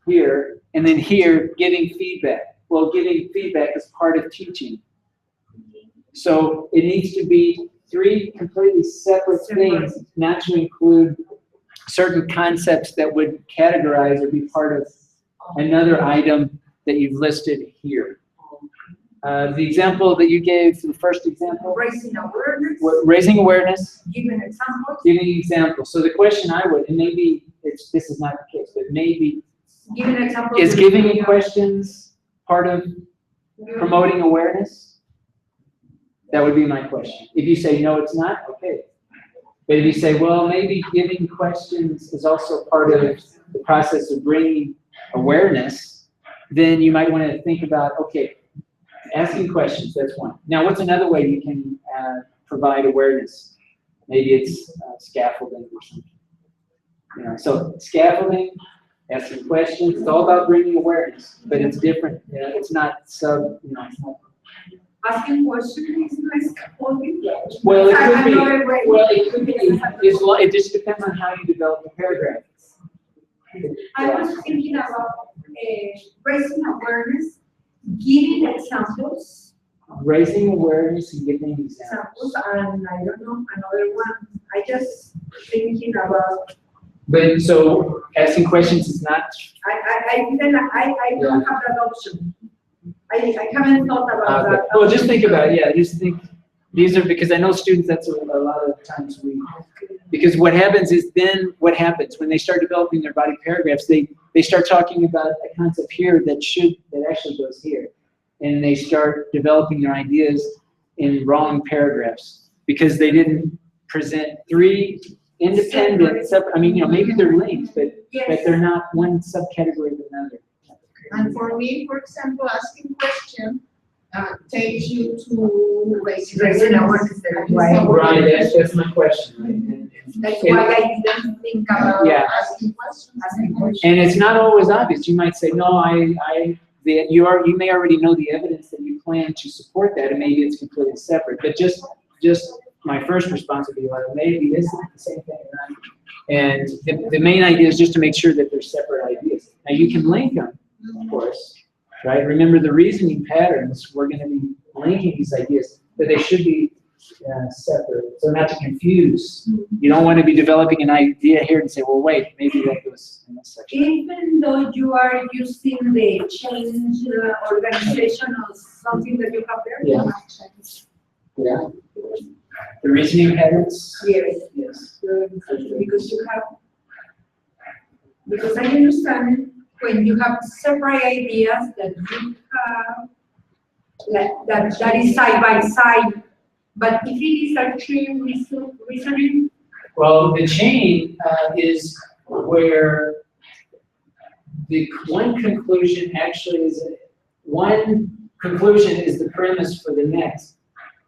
S2: here, and then here, giving feedback. Well, giving feedback is part of teaching. So it needs to be 3 completely separate things, not to include certain concepts that would categorize or be part of another item that you've listed here. The example that you gave, the first example?
S4: Raising awareness.
S2: Raising awareness.
S4: Giving examples.
S2: Giving examples. So the question I would, and maybe this is not the case, but maybe
S4: Giving examples.
S2: is giving you questions part of promoting awareness? That would be my question. If you say, no, it's not, okay. But if you say, well, maybe giving questions is also part of the process of bringing awareness, then you might want to think about, okay, asking questions, that's one. Now, what's another way you can provide awareness? Maybe it's scaffolding or something. You know, so scaffolding, asking questions, it's all about bringing awareness, but it's different. You know, it's not it's not.
S4: Asking questions is not scaffolding.
S2: Well, it could be. Well, it could be. It just depends on how you develop the paragraph.
S4: I was thinking about raising awareness, giving examples.
S2: Raising awareness and giving examples.
S4: And I don't know, another one. I just thinking about.
S2: But so asking questions is not.
S4: I don't have that option. I haven't thought about that.
S2: Well, just think about it. Yeah, just think. These are because I know students. That's a lot of times because what happens is then what happens when they start developing their body paragraphs, they start talking about a concept here that actually goes here, and they start developing their ideas in wrong paragraphs because they didn't present three independent separate. I mean, you know, maybe they're linked, but they're not one subcategory of another.
S9: And for me, for example, asking question takes you to
S4: Raising awareness.
S2: Right, that's my question.
S4: That's why I didn't think about
S9: asking questions.
S2: And it's not always obvious. You might say, no, you may already know the evidence that you plan to support that, and maybe it's completely separate. But just my first response would be, well, maybe this is the same thing. And the main idea is just to make sure that they're separate ideas. Now you can link them, of course, right? Remember the reasoning patterns, we're going to be linking these ideas, but they should be separate, so not to confuse. You don't want to be developing an idea here and say, well, wait, maybe that goes in this section.
S4: Even though you are using the change organization or something that you have there?
S2: Yeah. Yeah. The reasoning patterns?
S4: Yes.
S2: Yes.
S4: Because I understand when you have separate ideas that you have, that is side by side, but if it is actually reasoning.
S2: Well, the chain is where the one conclusion actually is, one conclusion is the premise for the next.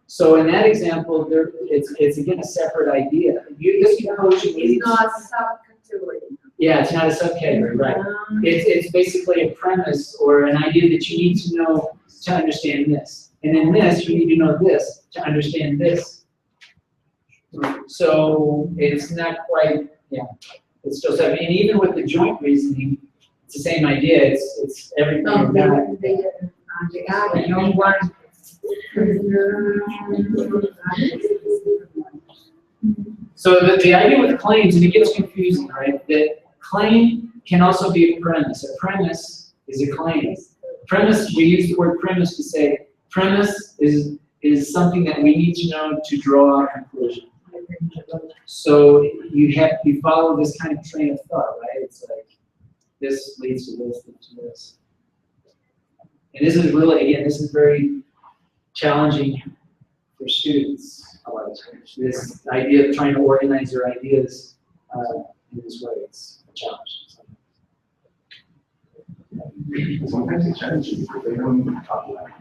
S2: So in that example, it's again a separate idea. This conclusion is
S4: not a subcategory.
S2: Yeah, it's not a subcategory, right? It's basically a premise or an idea that you need to know to understand this. And in this, you need to know this to understand this. So it's not quite, it's still separate. And even with the joint reasoning, it's the same idea. It's everything about it. So the idea with claims, and it gets confusing, right? That claim can also be a premise. A premise is a claim. Premise, we use the word premise to say premise is something that we need to know to draw a conclusion. So you follow this kind of train of thought, right? It's like this leads to this, leads to this. And this is really, again, this is very challenging for students a lot of times. This idea of trying to organize your ideas in this way, it's a challenge.
S6: Sometimes it's challenging because they don't talk about it.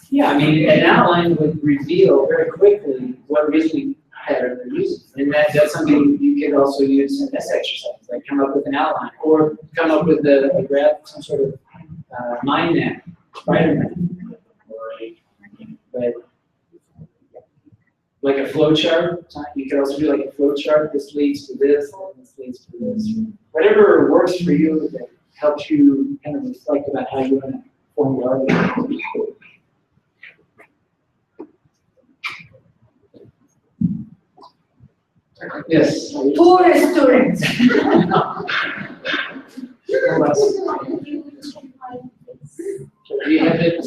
S2: Yeah, I mean, an outline would reveal very quickly what reasoning pattern they're using. And that's something you could also use in this exercise, like come up with an outline or come up with a graph, some sort of mind map, spider map. But like a flow chart, you could also do like a flow chart. This leads to this, and this leads to this. Whatever works for you that helps you kind of reflect about how you want to form your argument. Yes.
S4: Poor students.
S2: Do you have it?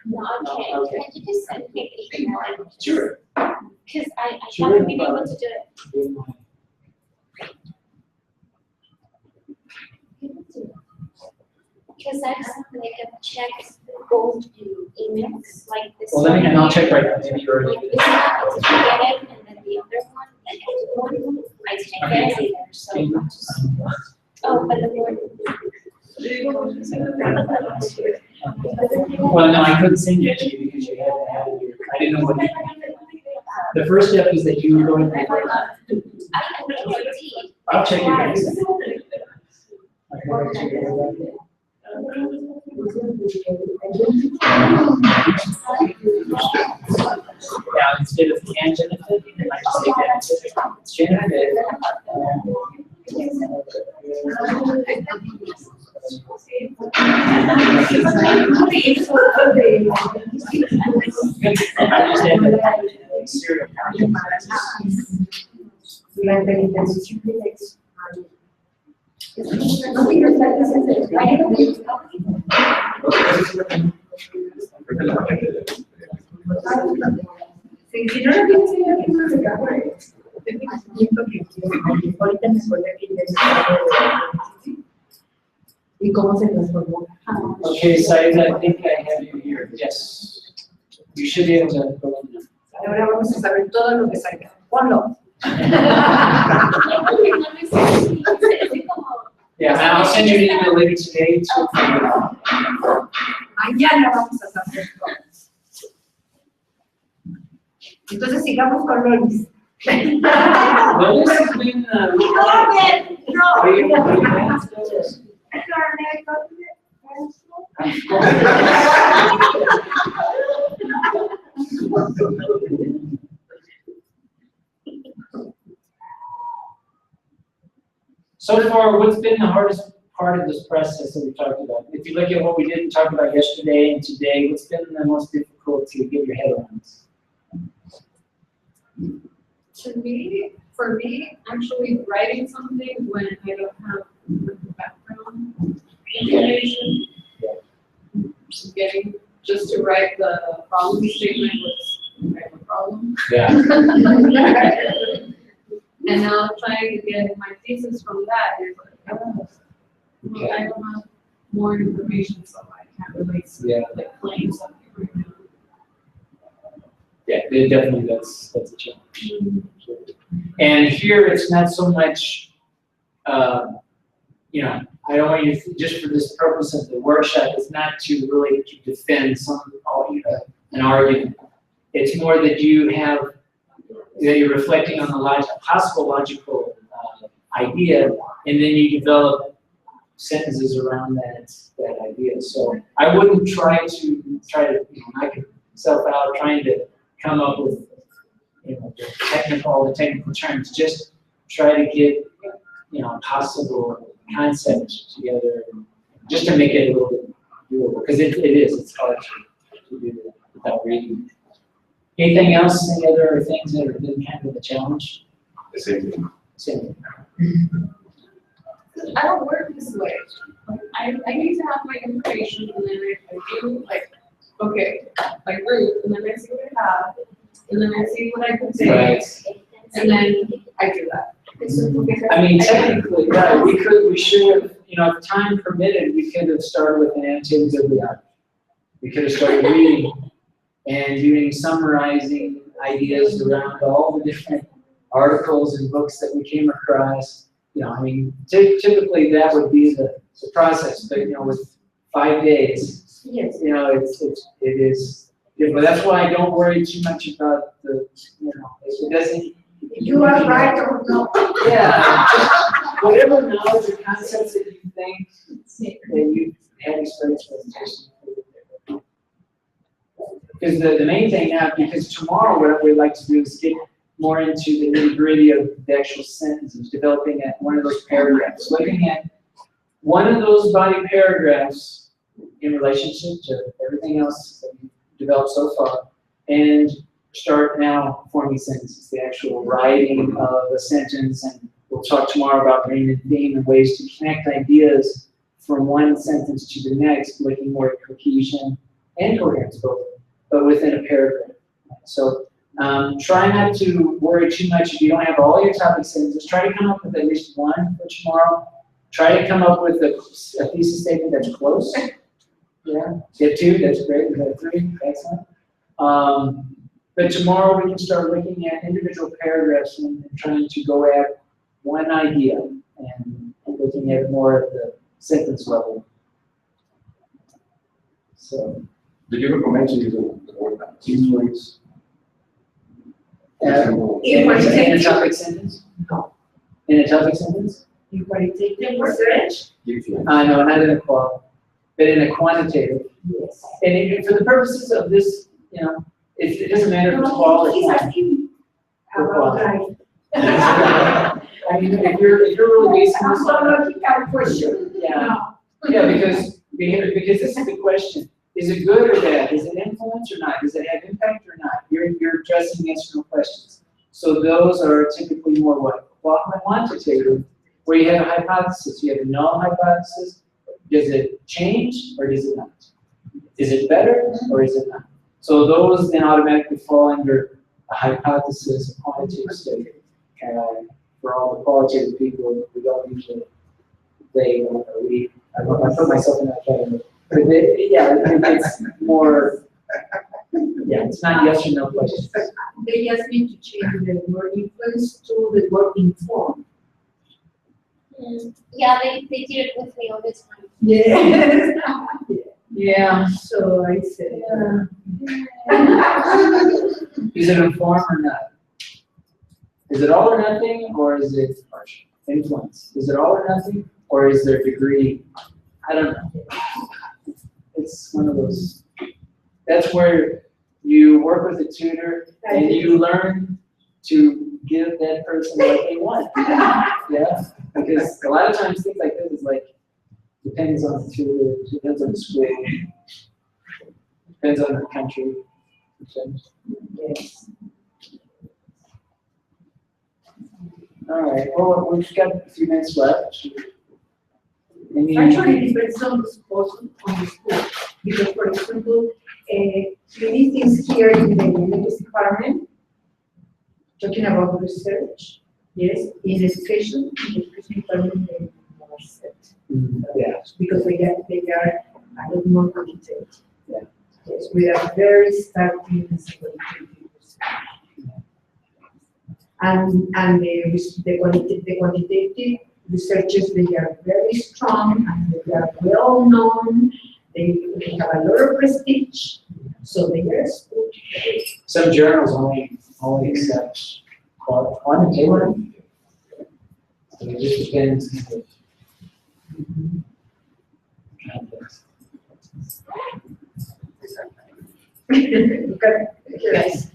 S5: No, okay. Can you just send me an email?
S2: Sure.
S5: Because I haven't been able to do it. Because I have like a check both in emails, like this.
S2: Well, let me, and I'll check right now, maybe you're
S5: Like
S2: already.
S5: this one, I just get it, and then the other one, I can't get it either, so. Oh, but the board.
S2: Well, no, I couldn't send it to you because you hadn't had it here. I didn't know what you. The first step is that you were going to.
S5: I think I did.
S2: I'll check it out. Now, instead of can benefit, I just say benefit. I just added serial
S4: Si no lo tienes ahí, aquí no se acaba. Ahorita me acuerdo que ¿y cómo se transformó?
S2: Okay, Said, I think I have you here. Yes. You should be able to go in now.
S4: Ahora vamos a saber todo lo que salga. Ponlo.
S2: Yeah, and I'll send you an email later today to.
S4: Mañana vamos a saber todo. Entonces sigamos con Lolis.
S2: Well, this has been, So far, what's been the hardest part of this process that we talked about? If you look at what we didn't talk about yesterday and today, what's been the most difficult to get your head around?
S3: For me, actually writing something when I don't have the background information, getting just to write the problem statement was kind of a problem.
S2: Yeah.
S3: And now trying to get my thesis from that is like, well, I don't have more information, so I can't really like claim something right now.
S2: Yeah, definitely that's a challenge. And here it's not so much, you know, I don't want you to, just for this purpose of the workshop, it's not to really defend an argument. It's more that you have, that you're reflecting on the possible logical idea, and then you develop sentences around that idea. So I wouldn't try to knock yourself out trying to come up with all the technical terms. Just try to get possible concepts together, just to make it a little bit doable. Because it's hard to do that without reading. Anything else? Any other things that have been kind of a challenge?
S6: The same thing.
S2: Same.
S3: I don't work this way. I need to have my information, and then I do okay, like root, and then I see what I have, and then I see what I can say, and then I do that.
S2: I mean, technically, right, we should have, if time permitted, we could have started with an annotated bibliography. We could have started reading and doing summarizing ideas around all the different articles and books that we came across. I mean, typically that would be the process, but with 5 days, it is. But that's why I don't worry too much about it doesn't.
S4: You are right or no.
S2: Yeah, just whatever knowledge or concepts that you think that you have experience with. Because the main thing now, because tomorrow what we'd like to do is get more into the nitty-gritty of the actual sentences, developing one of those paragraphs, looking at one of those body paragraphs in relationship to everything else that we've developed so far, and start now forming sentences, the actual writing of a sentence, and we'll talk tomorrow about brain and theme and ways to connect ideas from one sentence to the next, making more cohesion and coherence both, but within a paragraph. So try not to worry too much if you don't have all your topic sentences. Try to come up with at least one for tomorrow, Try to come up with a thesis statement that's close. Yeah, get 2, that's great, we got 3, excellent. But tomorrow we can start looking at individual paragraphs and trying to go at one idea and looking at more at the sentence level. So.
S6: Did you recommend to use the word sequence?
S2: In a topic sentence?
S9: No.
S2: In a topic sentence?
S9: In qualitative research?
S2: No, not in a qual, but in a quantitative.
S9: Yes.
S2: And for the purposes of this, you know, it doesn't matter if it's qual or
S9: He's
S2: quant.
S9: asking
S2: Or
S9: about
S2: qual.
S9: like.
S2: I mean, if you're really basing this on,
S9: Logical question.
S2: yeah, because this is the question. Is it good or bad? Does it influence or not? Does it have impact or not? You're addressing yes or no questions. So those are typically more what? Quantitative, where you have a hypothesis. You have a null hypothesis. Does it change or does it not? Is it better or is it not? So those then automatically fall under a hypothesis, a quantitative statement. For all the qualitative people, we don't usually, they don't know, I put myself in that category. But it's more, it's not yes or no questions.
S9: They just need to change the word influence to the word inform.
S5: Yeah, they did it with me all the time.
S9: Yes.
S2: Yeah.
S9: So I said.
S2: Is it inform or not? Is it all or nothing, or is it partial? Influence. Is it all or nothing, or is there a degree? I don't know. It's one of those. That's where you work with a tutor and you learn to give that person what they want. Yeah, because a lot of times things like this is like depends on the tutor, depends on the school, depends on the country. Yes. All right. Well, we've got a few minutes left.
S9: Actually, it depends on the school, because, for example, many things here in the linguistics department, talking about research, yes, in education department, they more research. Because they are a lot more quantitative.
S2: Yeah.
S9: Yes, we are very starting in qualitative research. And the quantitative researchers, they are very strong and they are well known. They have a lot of prestige, so they are good.
S2: Some journals only accept quantitative. So it just depends.
S9: Yes.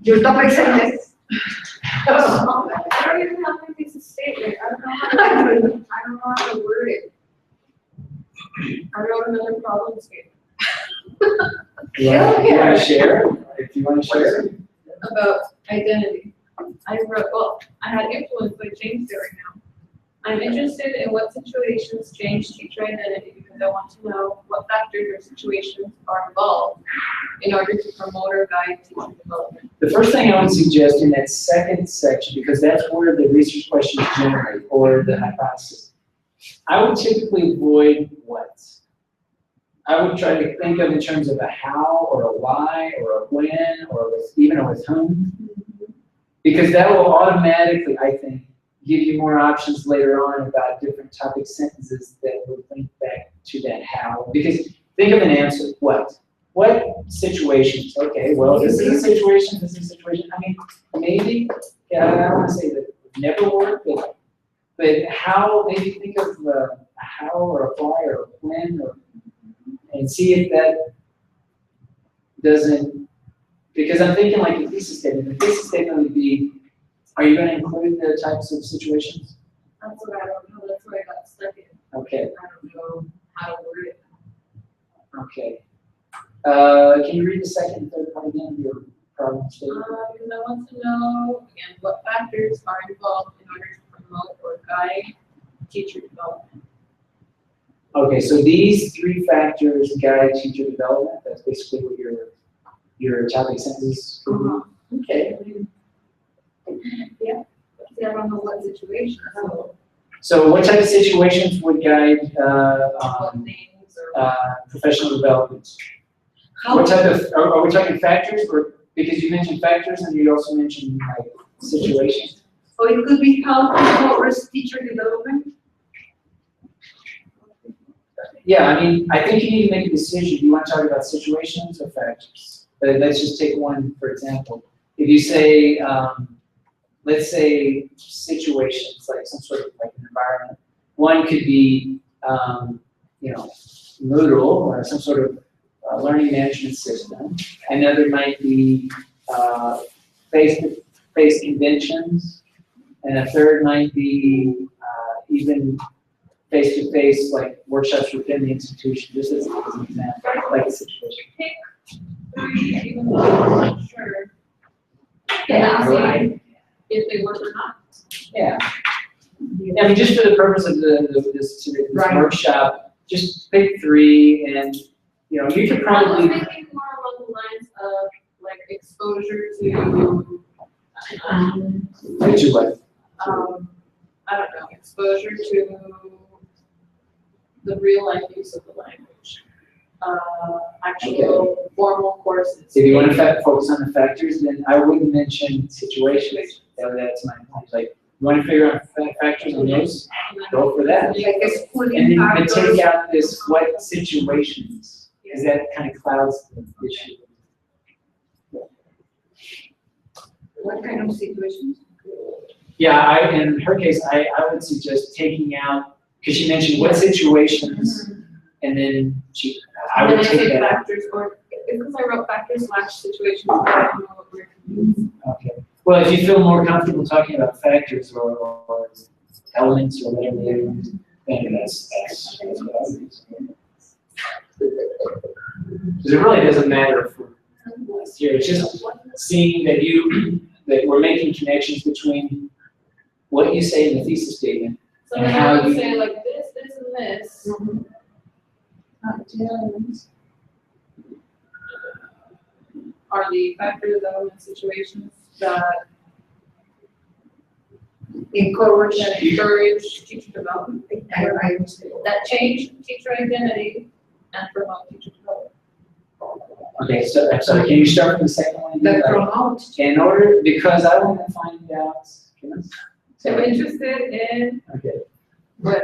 S9: Your topic sentence.
S3: I don't even have my thesis statement. I don't know how to word it. I wrote another problem statement.
S2: You want to share? If you want to share.
S3: About identity. I wrote, well, I had influence, but I changed it right now. I'm interested in what situations change teacher identity because I want to know what factors or situations are involved in order to promote or guide teacher development.
S2: The first thing I would suggest in that second section, because that's where the research questions generate, or the hypothesis, I would typically avoid what? I would try to think of in terms of a how, or a why, or a when, or even a with whom. Because that will automatically, I think, give you more options later on about different topic sentences that will link back to that how. Because think of an answer, what? What situations? Okay, well, this is a situation, this is a situation. I mean, maybe, I don't want to say that it would never work, but how, maybe think of a how or a why or a when, and see if that doesn't, because I'm thinking like a thesis statement. The thesis statement would be, are you going to include the types of situations?
S3: That's what I don't know. That's where I got stuck in.
S2: Okay.
S3: I don't know how to word it.
S2: Okay. Can you read the second and third part again of your problem statement?
S3: Because I want to know, again, what factors are involved in order to promote or guide teacher development.
S2: Okay, so these 3 factors guide teacher development. That's basically what your topic sentence could be.
S9: Okay.
S3: Yeah, I don't know what situation, so
S2: So what type of situations would guide,
S3: what names or.
S2: professional development? What type of, are we talking factors, or, because you mentioned factors and you also mentioned like situations?
S4: Or it could be how to progress teacher development.
S2: Yeah, I mean, I think you need to make a decision. Do you want to talk about situations or factors? But let's just take one, for example. If you say, let's say situations, like some sort of like an environment. One could be, you know, Moodle or some sort of learning management system. Another might be face-to-face conventions. And a third might be even face-to-face, like workshops within the institution, just as an example, like a situation.
S3: Pick three, even though I'm not sure.
S2: Yeah,
S3: See
S2: right.
S3: if they work or not.
S2: Yeah. I mean, just for the purpose of this workshop, just pick three, and you know, you could
S3: I was
S2: probably.
S3: thinking more along the lines of like exposure to,
S2: What?
S3: I don't know, exposure to the real life use of the language. Actual formal courses.
S2: If you want to focus on the factors, then I wouldn't mention situations. That's my point. Like, you want to figure out factors and those, go for that.
S4: Like a schooling
S2: And then you can
S4: factors.
S2: take out this what situations, because that kind of clouds the issue.
S4: What kind of situations?
S2: Yeah, in her case, I would suggest taking out, because she mentioned what situations, and then I would
S3: And then
S2: take
S3: say
S2: that out.
S3: factors, or, because I wrote factors / situations, but I don't know what we're confused.
S2: Okay. Well, if you feel more comfortable talking about factors or elements or whatever they are, then that's what I would use. Because it really doesn't matter for us here. It's just seeing that we're making connections between what you say in the thesis statement.
S3: So
S2: And
S3: then
S2: how
S3: I would
S2: you-
S3: say like this, and this. Are the factors, elements, situations that
S4: Encourage.
S3: encourage teacher development,
S4: I would say.
S3: that change teacher identity and promote teacher development.
S2: Okay, so I'm sorry, can you start from the second one?
S4: That promote.
S2: In order, because I want to find out.
S3: So I'm interested in
S2: Okay.
S3: what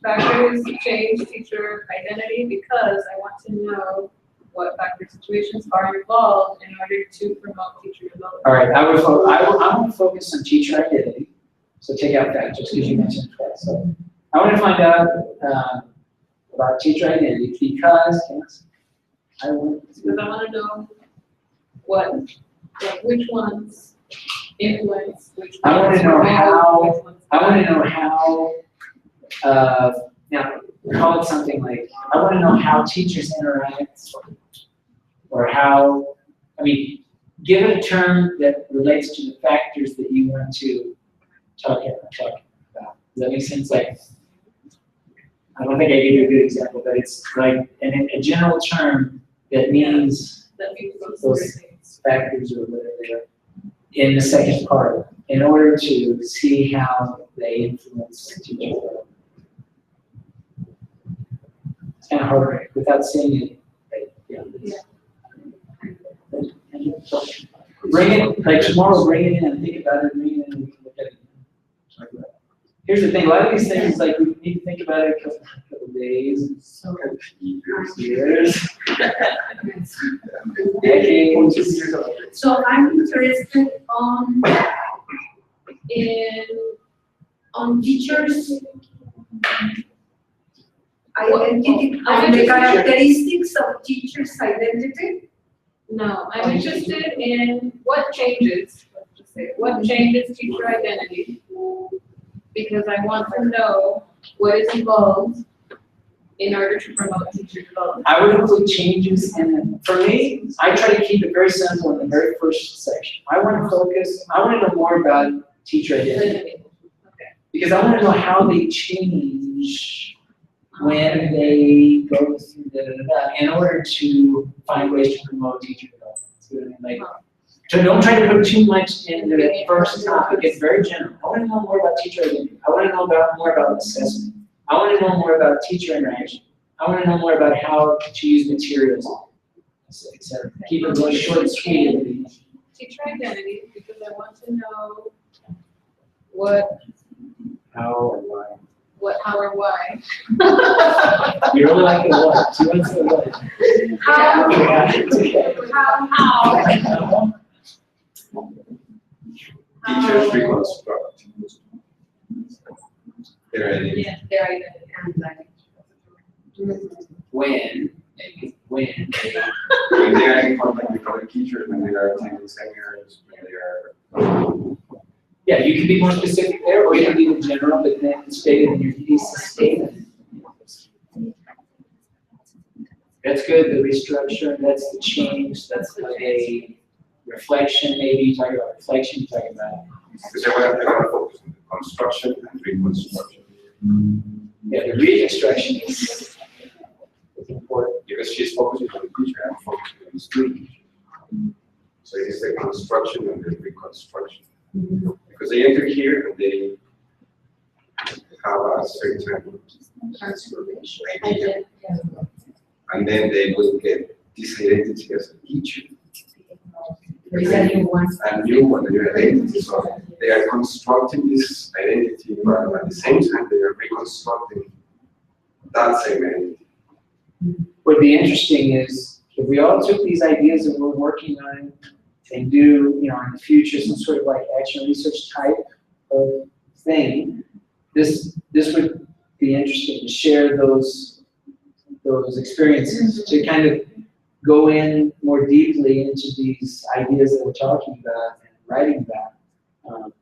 S3: factors change teacher identity, because I want to know what factor situations are involved in order to promote teacher development.
S2: All right, I want to focus on teacher identity. So take out factors, because you mentioned that. So I want to find out about teacher identity because I want
S3: Because I want to know which ones influence which ones.
S2: I want to know
S3: promote,
S2: how-
S3: which ones
S2: I want to
S3: don't.
S2: know how, now, call it something like, I want to know how teachers interact, or how, I mean, give it a term that relates to the factors that you want to talk about. Does that make sense? Like, I don't think I gave you a good example, but it's like a general term that means
S3: That means those
S2: those
S3: three things.
S2: factors or whatever they are in the second part, in order to see how they influence teaching. It's kind of hard without seeing it. Like, bring it, like tomorrow, bring it in and think about it, bring it in and we can look at it. Here's the thing, a lot of these things, like, we need to think about it a couple of days, years, decades.
S4: So I'm interested on teachers' identity, on the characteristics of teachers' identity.
S3: No, I'm interested in what changes, let's just say, what changes teacher identity? Because I want to know what is involved in order to promote teacher development.
S2: I would include changes in, for me, I try to keep it very simple in the very first section. I want to know more about teacher identity.
S3: Okay.
S2: Because I want to know how they change when they go through in order to find ways to promote teacher development. See what I mean? Like, So don't try to put too much into the first topic, it's very general. I wanna know more about teacher identity, I wanna know more about assessment, I wanna know more about teacher interaction, I wanna know more about how to use materials, etc. Keep it really short and sweet.
S3: Teacher identity, because I want to know what,
S2: How and why.
S3: how, or why.
S2: You really like the what, you want to say what?
S3: How,
S2: Yeah, it's okay.
S3: how.
S6: Teachers reconstruct their identity.
S3: Yeah, their identity.
S2: When, maybe, when.
S6: When they are in contact with other teachers, when they are attending seminars, when they are.
S2: Yeah, you can be more specific there, or you can be in general, but then state it in your thesis statement. That's good, the restructure, that's the change, that's like a reflection, maybe you talk about reflection, you talk about.
S6: Because I want to focus on the construction and reconstruction.
S2: Yeah, the reconstruction is important.
S6: Because she's focusing on the teacher, I'm focusing on the student. So it is the construction and the reconstruction. Because they enter here and they have a certain
S3: Transformation.
S6: idea. And then they will get this identity as a teacher.
S9: There's a new one.
S6: And new one, a new identity. So they are constructing this identity, but at the same time they are reconstructing that same identity.
S2: What would be interesting is if we all took these ideas that we're working on and do, in the future, some sort of like action research type of thing, this would be interesting to share those experiences, to kind of go in more deeply into these ideas that we're talking about and writing about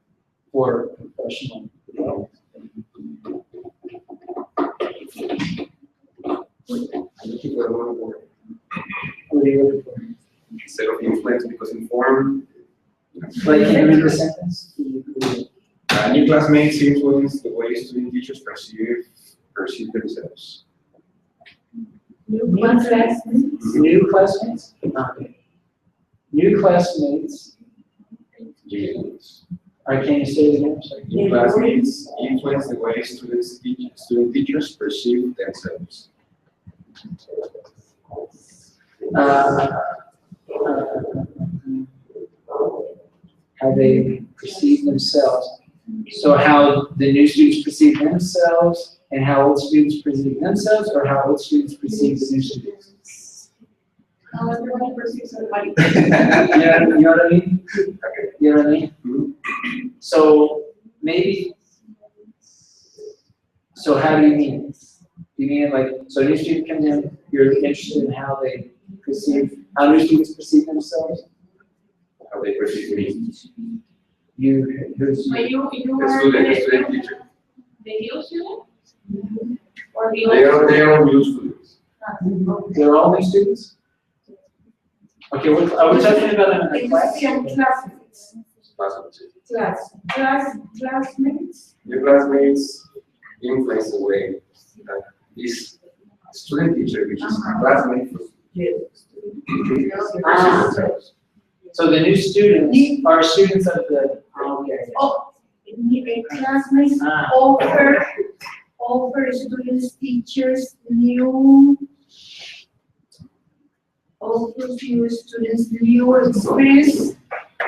S2: for professional development.
S6: I'm looking for a little more.
S2: What are you looking for?
S6: Instead of influence, because inform.
S2: Like, can you read the sentence?
S6: New classmates influence the way student teachers perceive themselves.
S9: New classmates.
S2: New classmates? Okay. New classmates.
S6: Yes.
S2: Can you say it again? Sorry.
S6: New classmates influence the way student teachers perceive themselves.
S2: How they perceive themselves. So how the new students perceive themselves, and how old students perceive themselves, or how old students perceive the new students?
S3: How everybody perceives everybody.
S2: You know what I mean?
S6: Okay.
S2: You know what I mean?
S6: Mhm.
S2: So maybe. So how do you mean? Do you mean like, so a new student comes in, you're interested in how they perceive, how new students perceive themselves?
S6: How they perceive me.
S2: Who's
S3: But you
S6: The
S3: are
S6: student teacher.
S3: the new student? Or the
S6: They
S3: old?
S6: are new students.
S2: They're all new students? Okay, are we talking about in a class?
S9: Classmates. Classmates.
S6: New classmates influence the way that this student teacher, which is a classmate, perceive themselves.
S2: So the new students are students of the, okay.
S9: Oh, classmates
S2: Ah.
S9: offer students, teachers, new experience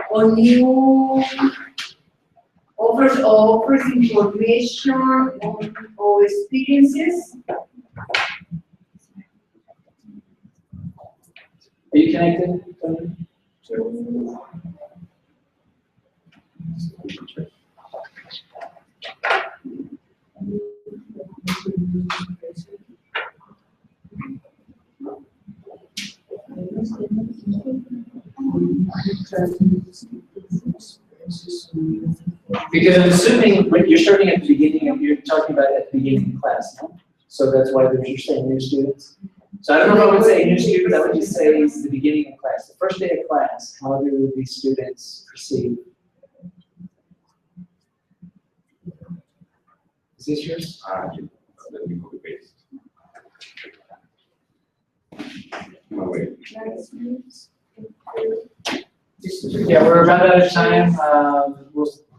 S9: or new offers information or experiences.
S2: Are you connected? Because I'm assuming when you're starting at the beginning, you're talking about at the beginning of class, no? So that's why you're saying new students. So I don't know if I would say new students, I would just say it's the beginning of class. The first day of class, how do these students perceive? Is this yours?
S6: Let me copy paste. No way.
S2: Yeah, we're about out of time.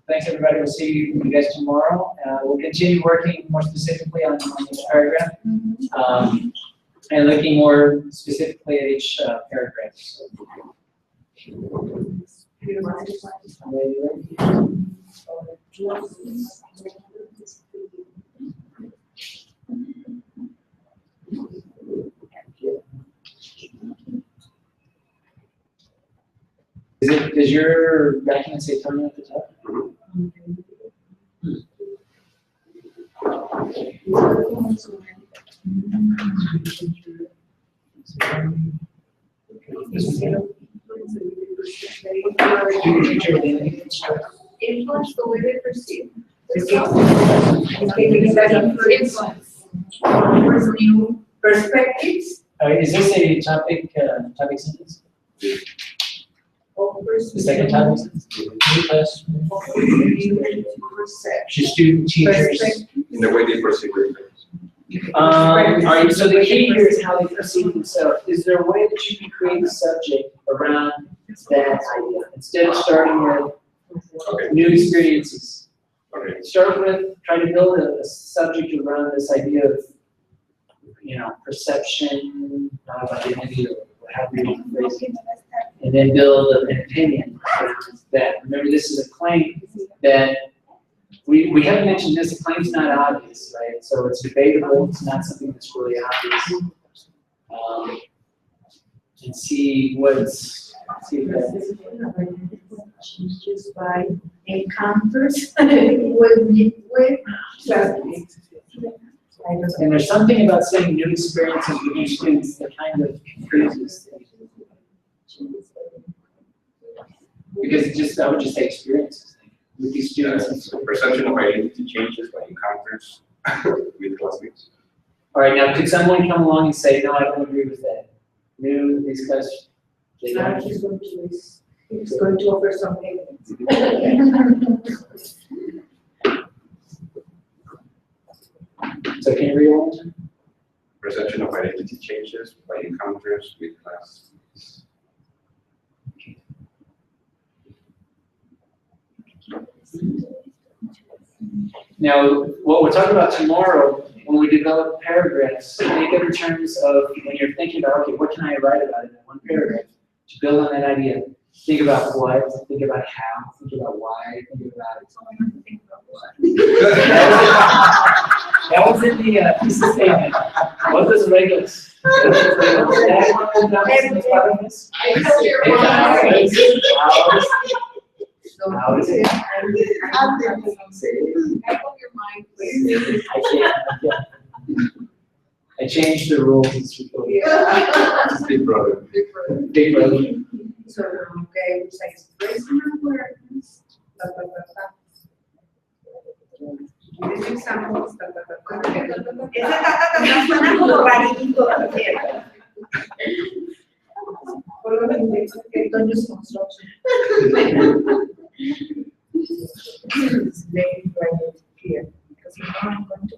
S2: Thanks everybody. We'll see you guys tomorrow. We'll continue working more specifically on each paragraph, and looking more specifically at each paragraph. So. Does your document say terminal at the top?
S9: Influence the way they perceive. New perspectives.
S2: Is this a topic sentence? The second topic sentence? Should student teachers.
S6: In the way they perceive it.
S2: Alright, so the key here is how they perceive themselves. Is there a way that you can create a subject around that idea instead of starting with new experiences?
S6: Okay.
S2: Start with trying to build a subject around this idea of, perception, identity, or however you want to phrase it, and then build an opinion that. Remember, this is a claim that. We haven't mentioned this, the claim's not obvious, right? So it's debatable, it's not something that's really obvious. And see
S9: Just by encounters with classmates.
S2: and there's something about saying new experiences with new students that kind of freezes things. Because I would just say experiences with these students.
S6: So perception of identity changes by encounters with classmates.
S2: All right, now could someone come along and say, no, I don't agree with that? New, these guys, they don't.
S9: He's going to offer something.
S2: So can you read one more time?
S6: Perception of identity changes by encounters with classmates.
S2: Now, what we're talking about tomorrow, when we develop paragraphs, think of in terms of when you're thinking about, okay, what can I write about in that one paragraph? To build on that idea, think about what, think about how, think about why, think about that was in the thesis statement. What was Regulus? How is it? I changed the rules as we go.
S6: Big brother.
S2: Big brother.
S9: So, okay, it's like expressing awareness. This example is suena como rarito. Por lo menos que Toño's construction. This is very here because I'm going to